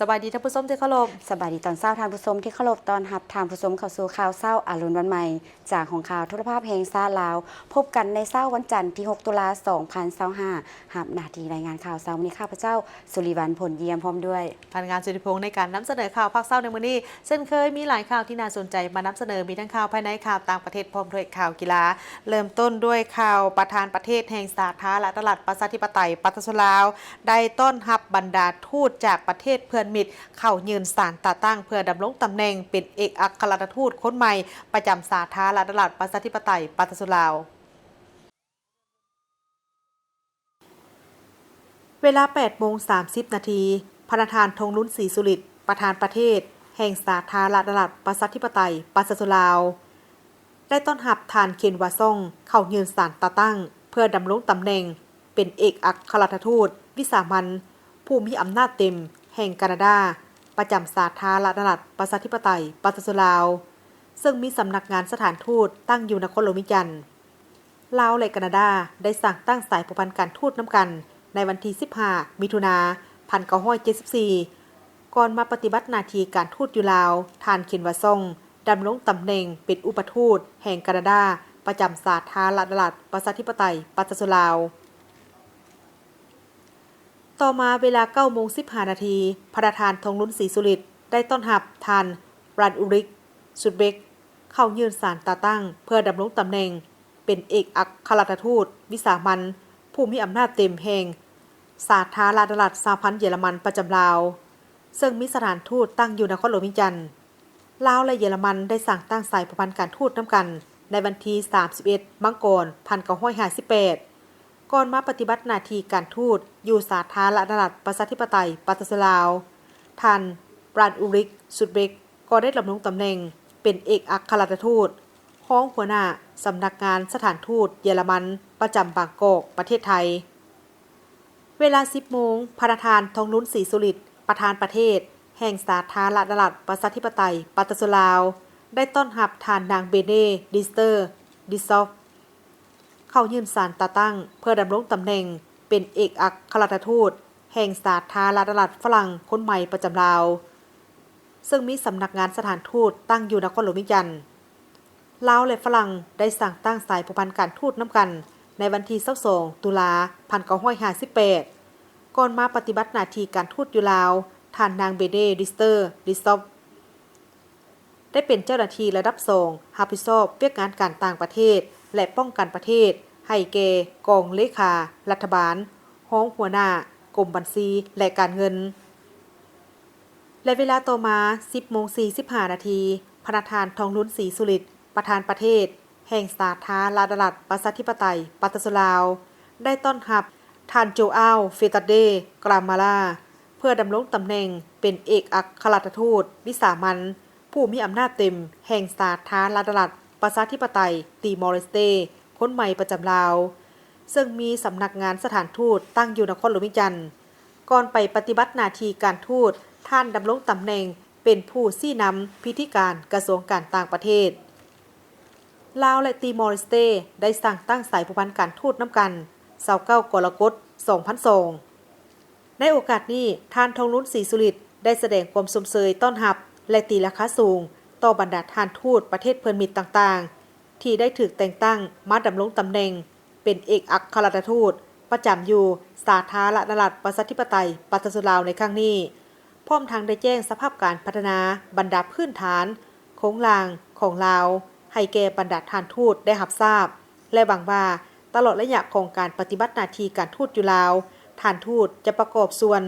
สบายดีท่านผู้ชมที่เคารพสบายดีตอนเช้าทานผู้ชมที่เคารพตอนรับทานผู้ชมเข้าสู่ข่าวเช้าอารุณวันใหม่จากของข่าวทุรภาพแห่งชาติลาวพบกันในเช้าวันจันทร์ที่6ตุลาคม2025รับหน้าที่รายงานข่าวเช้าวันนี้ข้าพเจ้าสุริวัลย์ผลเยี่ยมพร้อมด้วยพันงานสุริพงศ์ในการนำเสนอข่าวภาคเช้าในมื้อนี้เช่นเคยมีหลายข่าวที่น่าสนใจมานำเสนอมีทั้งข่าวภายในข่าวต่างประเทศพร้อมด้วยข่าวกีฬาเริ่มต้นด้วยข่าวประธานประเทศแห่งสาธารณรัฐประชาธิปไตยปาตสลาวได้ต้อนรับบรรดาทูตจากประเทศเพื่อนมิตรเข้ายืนศาลตาตั้งเพื่อดำรงตำแหน่งเป็นเอกอัครราชทูตคนใหม่ประจำสาธารณรัฐประชาธิปไตยปาตสลาวเวลา 8:30 นาทีประธานธงลุ้นศรีสุริตประธานประเทศแห่งสาธารณรัฐประชาธิปไตยปาตสลาวได้ต้อนรับทานเคนวาซ่งเข้ายืนศาลตาตั้งเพื่อดำรงตำแหน่งเป็นเอกอัครราชทูตวิสามัญผู้มีอำนาจเต็มแห่งแคนาดาประจำสาธารณรัฐประชาธิปไตยปาตสลาวซึ่งมีสำนักงานสถานทูตตั้งอยู่นครหลวงวิจันทร์ลาวและแคนาดาได้สั่งตั้งสายผูกพันการทูตน้ำกันในวันที่ 15 มิถุนายน 1974 ก่อนมาปฏิบัติหน้าที่การทูตอยู่ลาวทานเคนวาซ่งดำรงตำแหน่งเป็นอุปทูตแห่งแคนาดาประจำสาธารณรัฐประชาธิปไตยปาตสลาวต่อมาเวลา 9:15 นาทีประธานธงลุ้นศรีสุริตได้ต้อนรับทานรันอุริกสุดเบกเข้ายืนศาลตาตั้งเพื่อดำรงตำแหน่งเป็นเอกอัครราชทูตวิสามัญผู้มีอำนาจเต็มแห่งสาธารณรัฐสหพันธ์เยอรมันประจำลาวซึ่งมีสถานทูตตั้งอยู่นครหลวงวิจันทร์ลาวและเยอรมันได้สั่งตั้งสายผูกพันการทูตน้ำกันในวันที่ 31 มังกร 1958 ก่อนมาปฏิบัติหน้าที่การทูตอยู่สาธารณรัฐประชาธิปไตยปาตสลาวท่านบรานอูริกสุดเบกก็ได้ดำรงตำแหน่งเป็นเอกอัครราชทูตห้องหัวหน้าสำนักงานสถานทูตเยอรมันประจำบางกอกประเทศไทยเวลา 10 โมงประธานธงลุ้นศรีสุริตประธานประเทศแห่งสาธารณรัฐประชาธิปไตยปาตสลาวได้ต้อนรับทานนางเบเน่ดิสเตอร์ดิซอฟเข้ายืนศาลตาตั้งเพื่อดำรงตำแหน่งเป็นเอกอัครราชทูตแห่งสาธารณรัฐฝรั่งคนใหม่ประจำลาวซึ่งมีสำนักงานสถานทูตตั้งอยู่นครหลวงวิจันทร์ลาวและฝรั่งได้สั่งตั้งสายผูกพันการทูตน้ำกันในวันที่ 22 ตุลาคม 1958 ก่อนมาปฏิบัติหน้าที่การทูตอยู่ลาวท่านนางเบเน่ดิสเตอร์ดิซอฟได้เป็นเจ้าหน้าที่ระดับ2รับผิดชอบเรื่องงานการต่างประเทศและป้องกันประเทศให้แก่กองเลขารัฐบาลห้องหัวหน้ากรมบัญชีและการเงินและเวลาต่อมา 10:45 นาทีประธานธงลุ้นศรีสุริตประธานประเทศแห่งสาธารณรัฐประชาธิปไตยปาตสลาวได้ต้อนรับท่านโจอาลเฟตัดเดกรามาลาเพื่อดำรงตำแหน่งเป็นเอกอัครราชทูตวิสามัญผู้มีอำนาจเต็มแห่งสาธารณรัฐประชาธิปไตยติมอร์เลสเตคนใหม่ประจำลาวซึ่งมีสำนักงานสถานทูตตั้งอยู่นครหลวงวิจันทร์ก่อนไปปฏิบัติหน้าที่การทูตท่านดำรงตำแหน่งเป็นผู้ชี้นำพิธีการกระทรวงการต่างประเทศลาวและติมอร์เลสเตได้สั่งตั้งสายผูกพันการทูตน้ำกัน29 กรกฎาคม 2002 ในโอกาสนี้ท่านธงลุ้นศรีสุริตได้แสดงความสมเสยต้อนรับและตีราคาสูงต่อบรรดาท่านทูตประเทศเพื่อนมิตรต่างๆที่ได้ถูกแต่งตั้งมาดำรงตำแหน่งเป็นเอกอัครราชทูตประจำอยู่สาธารณรัฐประชาธิปไตยปาตสลาวในครั้งนี้พร้อมทั้งได้แจ้งสภาพการพัฒนาบรรดาพื้นฐานโครงลางของลาวให้แก่บรรดาท่านทูตได้รับทราบและหวังว่าตลอดระยะของการปฏิบัติหน้าที่การทูตอยู่ลาวท่านทูตจะประกอบส่วน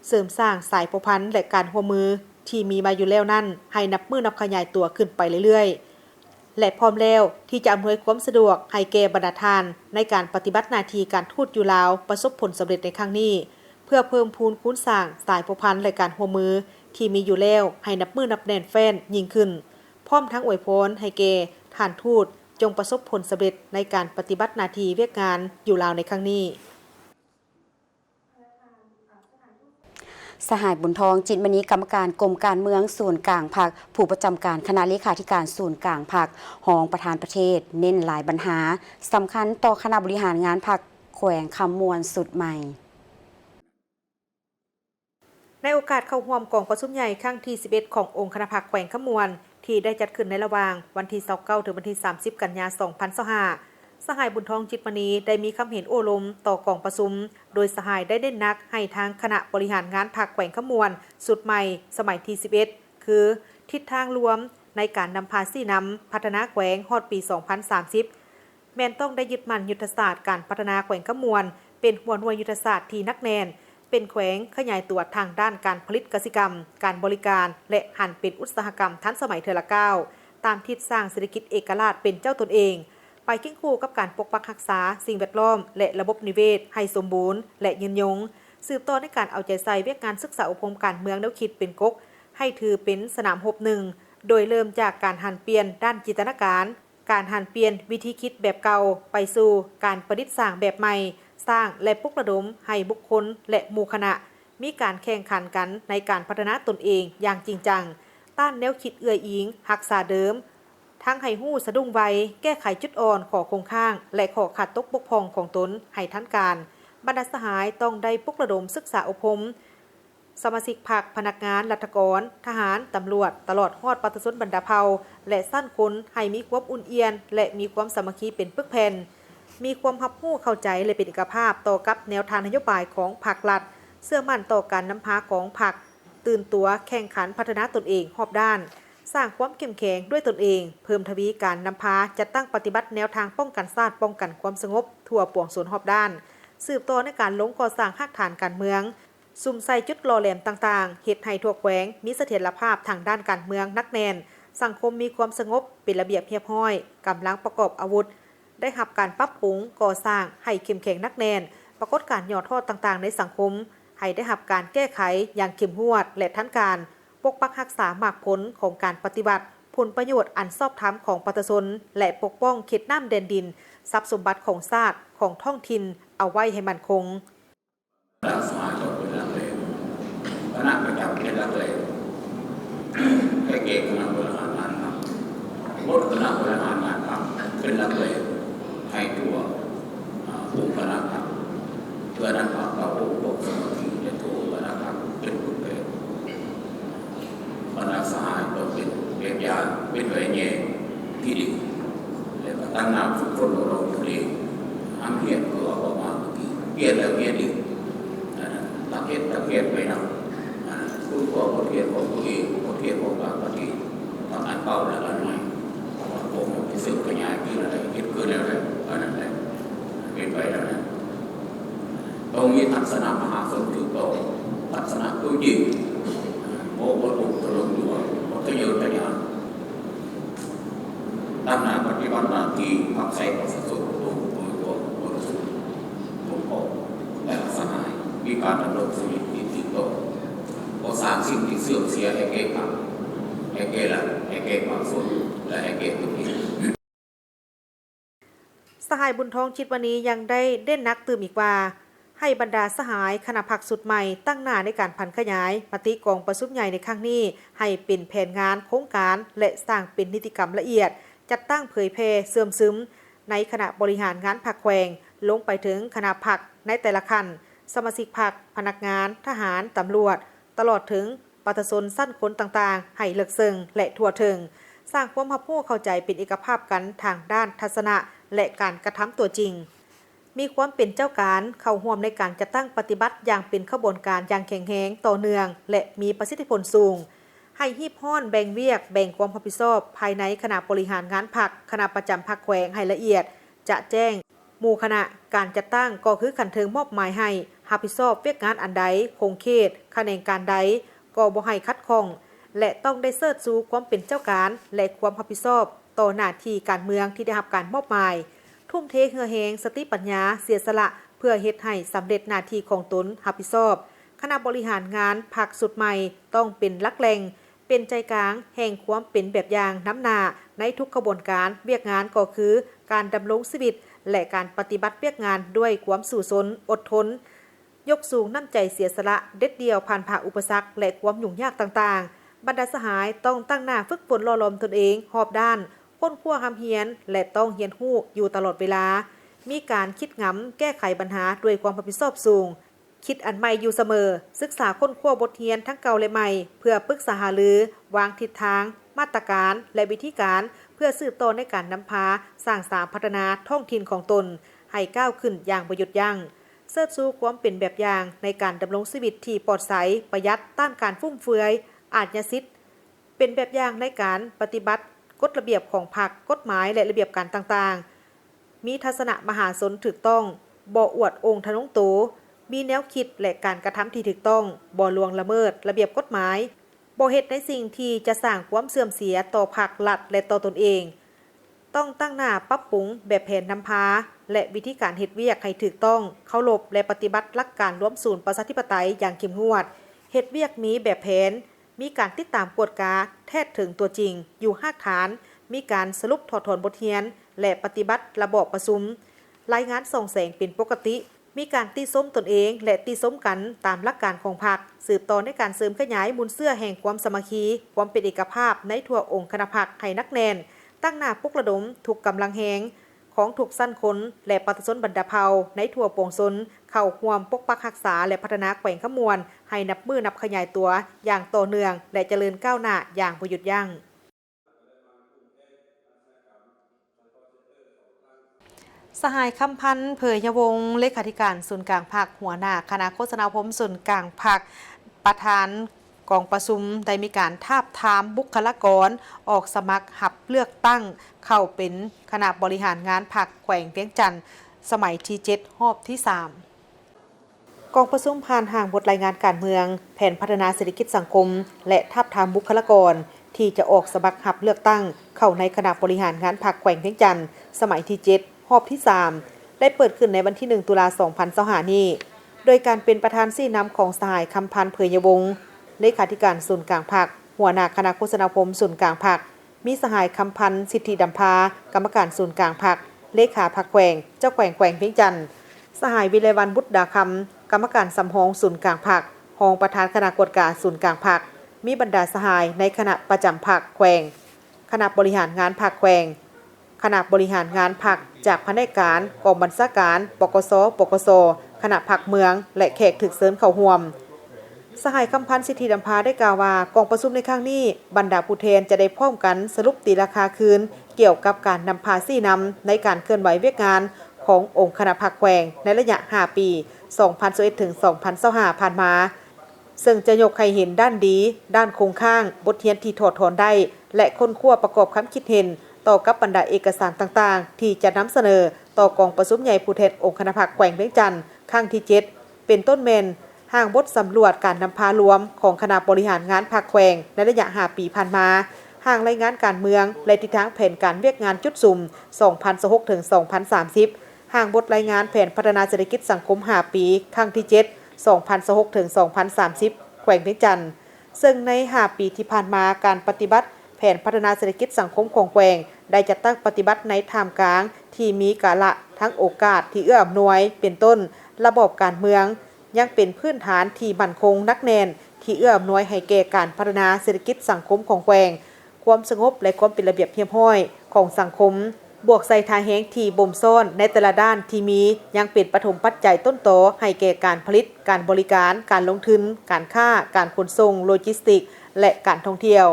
เสริมสร้างสายผูกพันและการร่วมมือที่มีมาอยู่แล้วนั้นให้นับขยายตัวขึ้นไปเรื่อยๆและพร้อมแล้วที่จะอำนวยความสะดวกให้แก่บรรดาท่านในการปฏิบัติหน้าที่การทูตอยู่ลาวประสบผลสำเร็จในครั้งนี้เพื่อเพิ่มพูนคูณสร้างสายผูกพันและการร่วมมือที่มีอยู่แล้วให้นับแน่นแฟ้นยิ่งขึ้นพร้อมทั้งอวยพรให้แก่ท่านทูตจงประสบผลสำเร็จในการปฏิบัติหน้าที่เวียกงานอยู่ลาวในครั้งนี้ สหายบุญทองจิตมณีกรรมการกรมการเมืองศูนย์กลางพรรคผู้ประจำการคณะเลขาธิการศูนย์กลางพรรคหองประธานประเทศเน้นหลายปัญหาสำคัญต่อคณะบริหารงานพรรคแขวงคำมวลสุดใหม่ใน ในโอกาสเข้าร่วมกองประชุมใหญ่ครั้งที่ 11 ขององค์คณะพรรคแขวงขมวนที่ได้จัดขึ้นในระหว่างวันที่ 29 ถึงวันที่ 30 กันยายน 2025 สหายบุญทองจิตมณีได้มีคำเห็นโอ้ลมต่อกองประชุมโดยสหายได้เน้นหนักให้ทางคณะบริหารงานพรรคแขวงขมวนสุดใหม่สมัยที่ 11 คือทิศทางรวมในการนำพาซี่นำพัฒนาแขวงฮอดปี 2030 แม่นต้องได้ยึดมั่นยุทธศาสตร์การพัฒนาแขวงขมวนเป็นหัวหน่วยยุทธศาสตร์ที่นักแน่นเป็นแขวงขยายตัวทางด้านการผลิตกสิกรรมการบริการและหันเป็นอุตสาหกรรมทันสมัยเทอละก้าวตามทิศสร้างเศรษฐกิจเอกราชเป็นเจ้าตนเองไปเคียงคู่กับการปกปักรักษาสิ่งแวดล้อมและระบบนิเวศให้สมบูรณ์และยืนยงสืบต่อในการเอาใจใส่เวียกงานศึกษาอบรมการเมืองแนวคิดเป็นก๊กให้ถือเป็นสนามรบหนึ่งโดยเริ่มจากการหันเปลี่ยนด้านจินตนาการหันเปลี่ยนวิธีคิดแบบเก่าไปสู่การประดิษฐ์สร้างแบบใหม่สร้างและปลุกระดมให้บุคคลและหมู่คณะมีการแข่งขันกันในการพัฒนาตนเองอย่างจริงจังต้านแนวคิดเอื้ออิงรักษาเดิมทั้งให้หู้สะดุ้งไวแก้ไขจุดอ่อนขอคงข้างและขอขาดตกบกพร่องของตนให้ทันการบรรดาสหายต้องได้ปลุกระดมศึกษาอบรมสมาชิกพรรคพนักงานรัฐกรทหารตำรวจตลอดฮอดประชาชนบรรดาเผ่าและสั้นคนให้มีความอุ่นเอียนและมีความสามัคคีเป็นปึกแผ่นมีความรับรู้เข้าใจและเป็นเอกภาพต่อกับแนวทางนโยบายของพรรครัฐเชื่อมั่นต่อการนำพาของพรรคตื่นตัวแข่งขันพัฒนาตนเองรอบด้านสร้างความเข้มแข็งด้วยตนเองเพิ่มทวีการนำพาจัดตั้งปฏิบัติแนวทางป้องกันชาติป้องกันความสงบทั่วปวงส่วนรอบด้านสืบต่อในการลงก่อสร้างรากฐานการเมืองซุ่มใส่จุดหล่อแหลมต่างๆเฮ็ดให้ทั่วแขวงมีเสถียรภาพทางด้านการเมืองนักแน่นสังคมมีความสงบเป็นระเบียบเรียบร้อยกำลังประกอบอาวุธได้รับการปรับปรุงก่อสร้างให้เข้มแข็งนักแน่นปรากฏการณ์ย่อท้อต่างๆในสังคมให้ได้รับการแก้ไขอย่างเข้มงวดและทันการปกปักรักษามากผลของการปฏิบัติผลประโยชน์อันชอบธรรมของประชาชนและปกป้องเขตน้ำแดนดินทรัพย์สมบัติของชาติของท้องถิ่นเอาไว้ให้มั่นคงคณะประจำเป็นหลักเลยให้เก่งคณะบริหารงานครับบทคณะบริหารงานครับเป็นหลักเลยให้ตัวองค์คณะครับเพื่อนั้นครับเราปกสมาธิและตัวคณะครับเป็นผู้เป็นคณะสหายก็เป็นเบียดยาเป็นไว้แย่ที่ดีและก็ตั้งนามฝึกฝนเราอยู่เองอันเพียรก็ออกมาเพียรแล้วเพียรอีกตักเก็บไปนะผู้ก่อบทเรียนของตัวเองบทเรียนของบางปฏิทำอันเป้าและอันใหม่ผมที่สืบขยายขึ้นอะไรคิดขึ้นแล้วเลยอันนั้นแหละเป็นไปแล้วนะตรงนี้ทัศนะมหาสมถือโตทัศนะตัวจริงโมบทอุตลงตัวบทเยอะแต่ยังตั้งนาปฏิบัติหน้าที่พักใส่ประสบตัวผมขอและสหายมีการดำรงชีวิตที่ถือโตก็สร้างสิ่งที่เสื่อมเสียให้แก่พรรคให้แก่หลักให้แก่ความสุขและให้แก่ตัวเองสหายบุญทองชิดวันนี้ยังได้เด่นนักตื่มอีกว่าให้บรรดาสหายคณะพรรคสุดใหม่ตั้งหน้าในการพันขยายมติกองประชุมใหญ่ในครั้งนี้ให้เป็นแผนงานโครงการและสร้างเป็นนิติกรรมละเอียดจัดตั้งเผยแพร่เสื่อมซึมในคณะบริหารงานพรรคแขวงลงไปถึงคณะพรรคในแต่ละขั้นสมาชิกพรรคพนักงานทหารตำรวจตลอดถึงประชาชนสั้นคนต่างๆให้เลิกเซิงและทั่วถึงสร้างความรับรู้เข้าใจเป็นเอกภาพกันทางด้านทัศนะและการกระทำตัวจริงมีความเป็นเจ้าการเข้าร่วมในการจัดตั้งปฏิบัติอย่างเป็นขบวนการอย่างแข็งแรงต่อเนื่องและมีประสิทธิผลสูงให้ฮีบห้อนแบ่งเวียกแบ่งความรับผิดชอบภายในคณะบริหารงานพรรคคณะประจำพรรคแขวงให้ละเอียดจะแจ้งหมู่คณะการจัดตั้งก็คือขันเทิงมอบหมายให้รับผิดชอบเวียกงานอันใดคงเขตคะแนนการใดก็บ่ให้คัดข้องและต้องได้เสิร์ชสู่ความเป็นเจ้าการและความรับผิดชอบต่อหน้าที่การเมืองที่ได้รับการมอบหมายทุ่มเทเหือแหงสติปัญญาเสียสละเพื่อเฮ็ดให้สำเร็จหน้าที่ของตนรับผิดชอบคณะบริหารงานพรรคสุดใหม่ต้องเป็นหลักแหล่งเป็นใจกลางแห่งความเป็นแบบอย่างน้ำหน้าในทุกกระบวนการเวียกงานก็คือการดำรงชีวิตและการปฏิบัติเวียกงานด้วยความสู่สนอดทนยกสูงน้ำใจเสียสละเด็ดเดียวผ่านผ่าอุปสรรคและความยุ่งยากต่างๆบรรดาสหายต้องตั้งหน้าฝึกฝนหล่อหลอมตนเองรอบด้านค้นคว้าหำเฮียนและต้องเฮียนฮู้อยู่ตลอดเวลามีการคิดงำแก้ไขปัญหาด้วยความรับผิดชอบสูง คิดอันใหม่อยู่เสมอศึกษาค้นคว้าบทเรียนทั้งเก่าและใหม่เพื่อปรึกษาหารือวางทิศทางมาตรการและวิธีการเพื่อสืบต่อในการนำพาสร้างสรรค์พัฒนาท้องถิ่นของตนให้ก้าวขึ้นอย่างบ่หยุดยั้งเสิร์ชสู่ความเป็นแบบอย่างในการดำรงชีวิตที่ปลอดภัยประหยัดต้านการฟุ่มเฟือยอาชญาสิทธิ์เป็นแบบอย่างในการปฏิบัติกฎระเบียบของพรรคกฎหมายและระเบียบการต่างๆมีทัศนะมหาชนถูกต้องบ่อวดองค์ทะนงโตมีแนวคิดและการกระทำที่ถูกต้องบ่ล่วงละเมิดระเบียบกฎหมายบ่เฮ็ดในสิ่งที่จะสร้างความเสื่อมเสียต่อพรรครัฐและต่อตนเองต้องตั้งหน้าปรับปรุงแบบแผนนำพาและวิธีการเฮ็ดเวียกให้ถูกต้องเคารพและปฏิบัติหลักการร่วมศูนย์ประชาธิปไตยอย่างเข้มงวดเฮ็ดเวียกมีแบบแผนมีการติดตามกวดกาแท้ถึงตัวจริงอยู่หากฐานมีการสรุปถอดถอนบทเรียนและปฏิบัติระบอบประชุมรายงานส่องแสงเป็นปกติมีการตีส้มตนเองและตีส้มกันตามหลักการของพรรคสืบต่อในการเสริมขยายมูลเสื้อแห่งความสามัคคีความเป็นเอกภาพในทั่วองค์คณะพรรคให้นักแน่นตั้งหน้าปลุกระดมถูกกำลังแหงของถูกสั้นคนและประชาชนบรรดาเผ่าในทั่วปวงชนเข้าร่วมปกปักรักษาและพัฒนาแขวงขมวนให้นับมือนับขยายตัวอย่างต่อเนื่องและเจริญก้าวหน้าอย่างบ่หยุดยั้งสหายคำพันธ์เผยยวงศ์เลขาธิการศูนย์กลางพรรคหัวหน้าคณะโฆษณาภพศูนย์กลางพรรคประธานกองประชุมได้มีการทาบทามบุคลากรออกสมัครหับเลือกตั้งเข้าเป็นคณะบริหารงานพรรคแขวงเวียงจันทน์สมัยที่7รอบที่3กองประชุมผ่านห่างบทรายงานการเมืองแผนพัฒนาเศรษฐกิจสังคมและทาบทามบุคลากรที่จะออกสมัครหับเลือกตั้งเข้าในคณะบริหารงานพรรคแขวงเวียงจันทน์สมัยที่7รอบที่3ได้เปิดขึ้นในวันที่1ตุลาคม2025นี้โดยการเป็นประธานซี่นำของสหายคำพันธ์เผยยวงศ์เลขาธิการศูนย์กลางพรรคหัวหน้าคณะโฆษณาภพศูนย์กลางพรรคมีสหายคำพันธ์สิทธิดำพากรรมการศูนย์กลางพรรคเลขาพรรคแขวงเจ้าแขวงเวียงจันทน์สหายวิไลวรรณบุตรดาคำกรรมการสำรองศูนย์กลางพรรครองประธานคณะกรรมการศูนย์กลางพรรคมีบรรดาสหายในคณะประจำพรรคแขวงคณะบริหารงานพรรคแขวงคณะบริหารงานพรรคจากแผนกการกองบัญชาการปกสคณะพรรคเมืองและแขกถึกเสริญเข้าร่วมสหายคำพันธ์สิทธิดำพาได้กล่าวว่ากองประชุมในครั้งนี้บรรดาผู้แทนจะได้พร้อมกันสรุปตีราคาคืนเกี่ยวกับการนำพาซี่นำในการเคลื่อนไหวเวียกงานขององค์คณะพรรคแขวงในระยะ5ปี2021ถึง2025ผ่านมาซึ่งจะยกให้เห็นด้านดีด้านคงข้างบทเรียนที่ถอดถอนได้และค้นคว้าประกอบความคิดเห็นต่อกับบรรดาเอกสารต่างๆที่จะนำเสนอต่อกองประชุมใหญ่ผู้แทนองค์คณะพรรคแขวงเวียงจันทน์ครั้งที่7เป็นต้นเมนห่างบทสำรวจการนำพารวมของคณะบริหารงานพรรคแขวงในระยะ5ปีผ่านมาห่างรายงานการเมืองและทิศทางแผนการเวียกงานจุดสุ่ม2026ถึง2030ห่างบทรายงานแผนพัฒนาเศรษฐกิจสังคม5ปีครั้งที่7 2026ถึง2030แขวงเวียงจันทน์ซึ่งใน5ปีที่ผ่านมาการปฏิบัติแผนพัฒนาเศรษฐกิจสังคมของแขวงได้จัดตั้งปฏิบัติในท่ามกลางที่มีกาละทั้งโอกาสที่เอื้ออำนวยเป็นต้นระบบการเมืองยังเป็นพื้นฐานที่มั่นคงนักแน่นที่เอื้ออำนวยให้แก่การพัฒนาเศรษฐกิจสังคมของแขวงความสงบและความเป็นระเบียบเรียบร้อยของสังคมบวกใส่ทาแห้งที่บ่มซ่อนในแต่ละด้านที่มียังเป็นปฐมปัจจัยต้นโตให้แก่การผลิตการบริการการลงทุนการค้าการขนส่งโลจิสติกส์และการท่องเที่ยว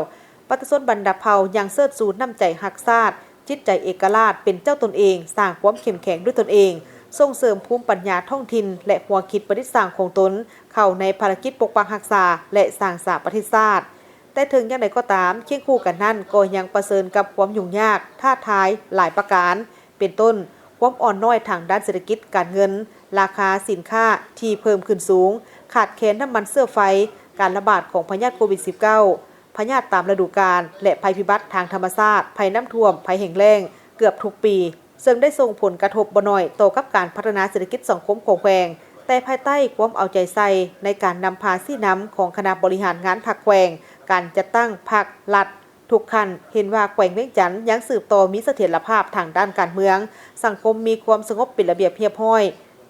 ประชาชนบรรดาเผ่ายังเสิร์ชสู่น้ำใจฮักชาติจิตใจเอกราชเป็นเจ้าตนเองสร้างความเข้มแข็งด้วยตนเองส่งเสริมภูมิปัญญาท้องถิ่นและหัวคิดประดิษฐ์สร้างของตนเข้าในภารกิจปกปักรักษาและสร้างสรรค์ประเทศชาติแต่ถึงอย่างไรก็ตามเคียงคู่กันนั้นก็ยังประเสริญกับความยุ่งยากท้าทายหลายประการเป็นต้นความอ่อนน้อยทางด้านเศรษฐกิจการเงินราคาสินค้าที่เพิ่มขึ้นสูงขาดแคลนน้ำมันเสื้อไฟการระบาดของพยาธิโควิด -19 พยาธิตามฤดูกาลและภัยพิบัติทางธรรมชาติภัยน้ำท่วมภัยแห้งแล้งเกือบทุกปีซึ่งได้ส่งผลกระทบบ่น้อยต่อกับการพัฒนาเศรษฐกิจสังคมของแขวงแต่ภายใต้ความเอาใจใส่ในการนำพาซี่นำของคณะบริหารงานพรรคแขวงการจัดตั้งพรรครัฐทุกคันเห็นว่าแขวงเวียงจันทน์ยังสืบต่อมีเสถียรภาพทางด้านการเมืองสังคมมีความสงบเป็นระเบียบเรียบร้อย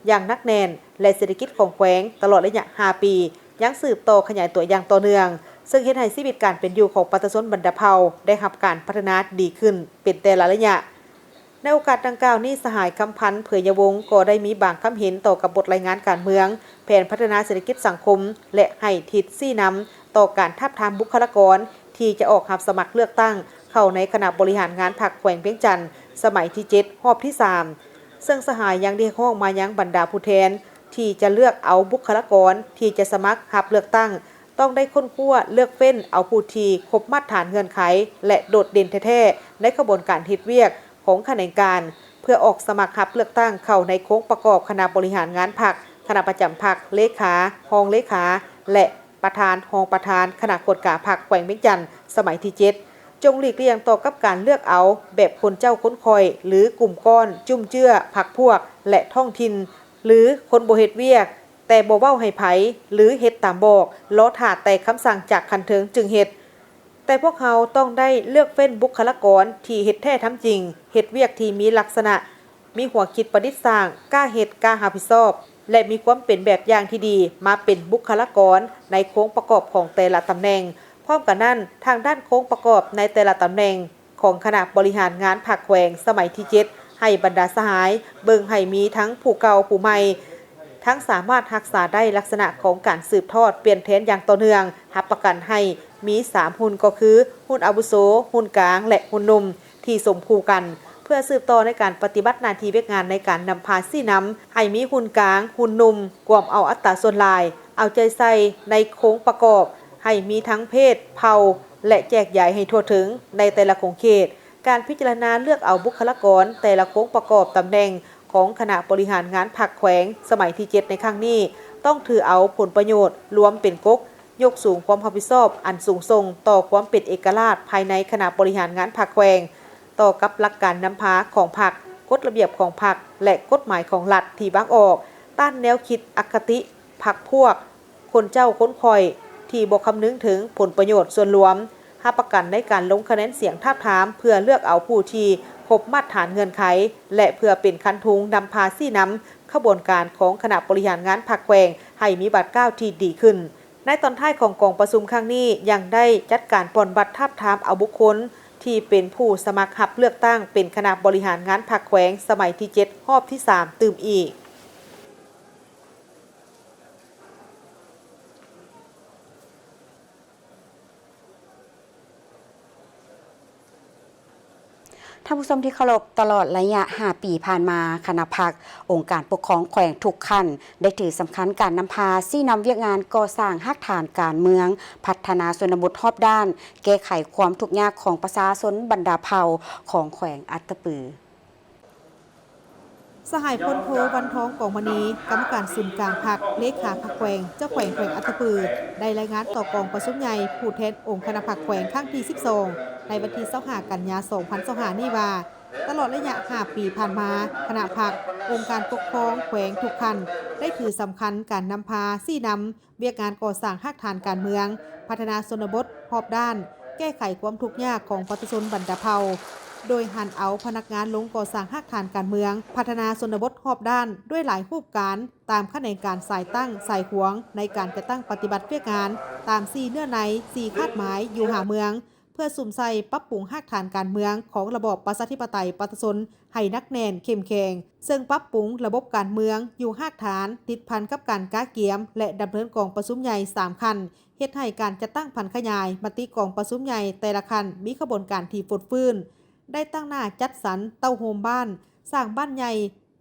อย่างนักแน่นและเศรษฐกิจของแขวงตลอดระยะ5ปียังสืบต่อขยายตัวอย่างต่อเนื่องซึ่งเฮ็ดให้ชีวิตการเป็นอยู่ของประชาชนบรรดาเผ่าได้รับการพัฒนาดีขึ้นเป็นแต่ละระยะ ในโอกาสดังกล่าวนี้สหายคำพันธ์เผยยวงศ์ก็ได้มีบางคำเห็นต่อกับบทรายงานการเมืองแผนพัฒนาเศรษฐกิจสังคมและให้ทิศซี่นำต่อการทับทามบุคลากรที่จะออกรับสมัครเลือกตั้งเข้าในคณะบริหารงานพรรคแขวงเวียงจันทน์สมัยที่7รอบที่3ซึ่งสหายยังได้ห้องมายังบรรดาผู้แทนที่จะเลือกเอาบุคลากรที่จะสมัครรับเลือกตั้งต้องได้ค้นคว้าเลือกเฟ้นเอาผู้ที่ครบมาตรฐานเงื่อนไขและโดดเด่นแท้ๆในกระบวนการเฮ็ดเวียกของคณะการเพื่อออกสมัครรับเลือกตั้งเข้าในโค้งประกอบคณะบริหารงานพรรคคณะประจำพรรคเลขารองเลขาและประธานรองประธานคณะกรรมการพรรคแขวงเวียงจันทน์สมัยที่7จงหลีกเลี่ยงต่อกับการเลือกเอาแบบคนเจ้าค้นคอยหรือกลุ่มก้อนจุ่มเจื้อพรรคพวกและท้องถิ่นหรือคนบ่เฮ็ดเวียกแต่บ่เว้าให้ไผหรือเฮ็ดตามบอกล้อท่าแต่คำสั่งจากคันเทิงจึงเฮ็ดแต่พวกเขาต้องได้เลือกเฟ้นบุคลากรที่เฮ็ดแท้ทำจริงเฮ็ดเวียกที่มีลักษณะมีหัวคิดประดิษฐ์สร้างกล้าเฮ็ดกล้ารับผิดชอบและมีความเป็นแบบอย่างที่ดีมาเป็นบุคลากรในโค้งประกอบของแต่ละตำแหน่งพร้อมกันนั้นทางด้านโค้งประกอบในแต่ละตำแหน่งของคณะบริหารงานพรรคแขวงสมัยที่7ให้บรรดาสหายเบิ่งให้มีทั้งผู้เก่าผู้ใหม่ทั้งสามารถรักษาได้ลักษณะของการสืบทอดเปลี่ยนแทนอย่างต่อเนื่องรับประกันให้มี3หุ้นก็คือหุ้นอาวุโสหุ้นกลางและหุ้นหนุ่มที่สมคู่กันเพื่อสืบต่อในการปฏิบัติหน้าที่เวียกงานในการนำพาซี่น้ำให้มีหุ้นกลางหุ้นหนุ่มกวมเอาอัตราส่วนลายเอาใจใส่ในโค้งประกอบให้มีทั้งเพศเผ่าและแจกใหญ่ให้ทั่วถึงในแต่ละโครงเขตการพิจารณาเลือกเอาบุคลากรแต่ละโค้งประกอบตำแหน่งของคณะบริหารงานพรรคแขวงสมัยที่7ในครั้งนี้ต้องถือเอาผลประโยชน์รวมเป็นก๊กยกสูงความรับผิดชอบอันสูงส่งต่อความเป็นเอกราชภายในคณะบริหารงานพรรคแขวงต่อกับหลักการนำพาของพรรคกฎระเบียบของพรรคและกฎหมายของรัฐที่วางออกต้านแนวคิดอคติพรรคพวกคนเจ้าค้นคอยที่บ่คำนึงถึงผลประโยชน์ส่วนรวมรับประกันในการลงคะแนนเสียงทาบทามเพื่อเลือกเอาผู้ที่ครบมาตรฐานเงื่อนไขและเพื่อเป็นคันทุงนำพาซี่น้ำขบวนการของคณะบริหารงานพรรคแขวงให้มีบัตรก้าวที่ดีขึ้นในตอนท้ายของกองประชุมครั้งนี้ยังได้จัดการปลดบัตรทาบทามเอาบุคคลที่เป็นผู้สมัครรับเลือกตั้งเป็นคณะบริหารงานพรรคแขวงสมัยที่7รอบที่3ตื่มอีกท่านผู้ชมที่เคารพตลอดระยะ5 ปีผ่านมาคณะพรรคองค์การปกครองแขวงทุกขั้นได้ถือสำคัญการนำพาซี่นำเวียกงานก่อสร้างรากฐานการเมืองพัฒนาชนบทรอบด้านแก้ไขความทุกข์ยากของประชาชนบรรดาเผ่าของแขวงอัตตปือสหายพลโทวันท้องกองมณีกรรมการศูนย์กลางพรรคเลขาพรรคแขวงเจ้าแขวงอัตตปือได้รายงานต่อกองประชุมใหญ่ผู้แทนองค์คณะพรรคแขวงครั้งที่12ในวันที่25 กันยายน 2025 นี้ว่าตลอดระยะ5 ปีผ่านมาคณะพรรคองค์การปกครองแขวงทุกขั้นได้ถือสำคัญการนำพาซี่นำเวียกงานก่อสร้างรากฐานการเมืองพัฒนาชนบทรอบด้านแก้ไขความทุกข์ยากของประชาชนบรรดาเผ่าโดยหันเอาพนักงานลงก่อสร้างรากฐานการเมืองพัฒนาชนบทรอบด้านด้วยหลายรูปการตามขั้นในการสายตั้งสายหวงในการจะตั้งปฏิบัติเวียกงานตาม4เนื้อใน4คาดหมายอยู่หาเมืองเพื่อสุ่มใส่ปรับปรุงรากฐานการเมืองของระบอบประชาธิปไตยประชาชนให้นักแน่นเข้มแข็งซึ่งปรับปรุงระบบการเมืองอยู่รากฐานติดพันกับการก้าเกียมและดำเนินกองประชุมใหญ่3คันเฮ็ดให้การจะตั้งพันขยายมติกองประชุมใหญ่แต่ละคันมีขบวนการที่ฟดฟื้นได้ตั้งหน้าจัดสรรเต้าโฮมบ้านสร้างบ้านใหญ่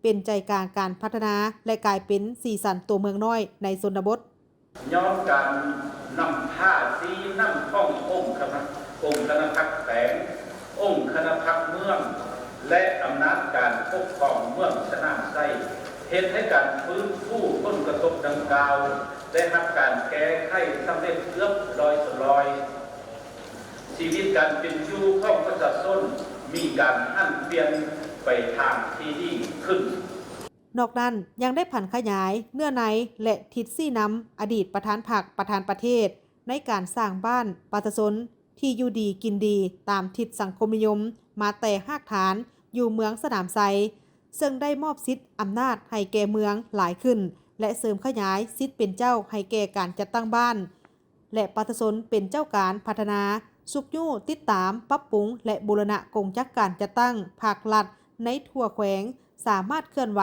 เป็นใจกลางการพัฒนาและกลายเป็นสีสันตัวเมืองน้อยในชนบทย้อนการนำผ้าสีน้ำท่ององค์คณะพรรคแขวงองค์คณะพรรคเมืองและอำนาจการปกครองเมืองชนะไส้เหตุให้การฟื้นฟูผลกระทบดังกล่าวได้รับการแก้ไขสำเร็จเกือบ100%ชีวิตการเป็นอยู่ของประชาชนมีการหันเปลี่ยนไปทางที่ดีขึ้นนอกนั้นยังได้ผันขยายเนื้อในและทิศซี่น้ำอดีตประธานพรรคประธานประเทศในการสร้างบ้านประชาชนที่อยู่ดีกินดีตามทิศสังคมนิยมมาแต่รากฐานอยู่เมืองสนามไซซึ่งได้มอบสิทธิ์อำนาจให้แก่เมืองหลายขึ้นและเสริมขยายสิทธิ์เป็นเจ้าให้แก่การจัดตั้งบ้านและประชาชนเป็นเจ้าการพัฒนาสุกยู่ติดตามปรับปรุงและบูรณะกงจักการจัดตั้งภาครัฐ ในทั่วแขวงสามารถเคลื่อนไหว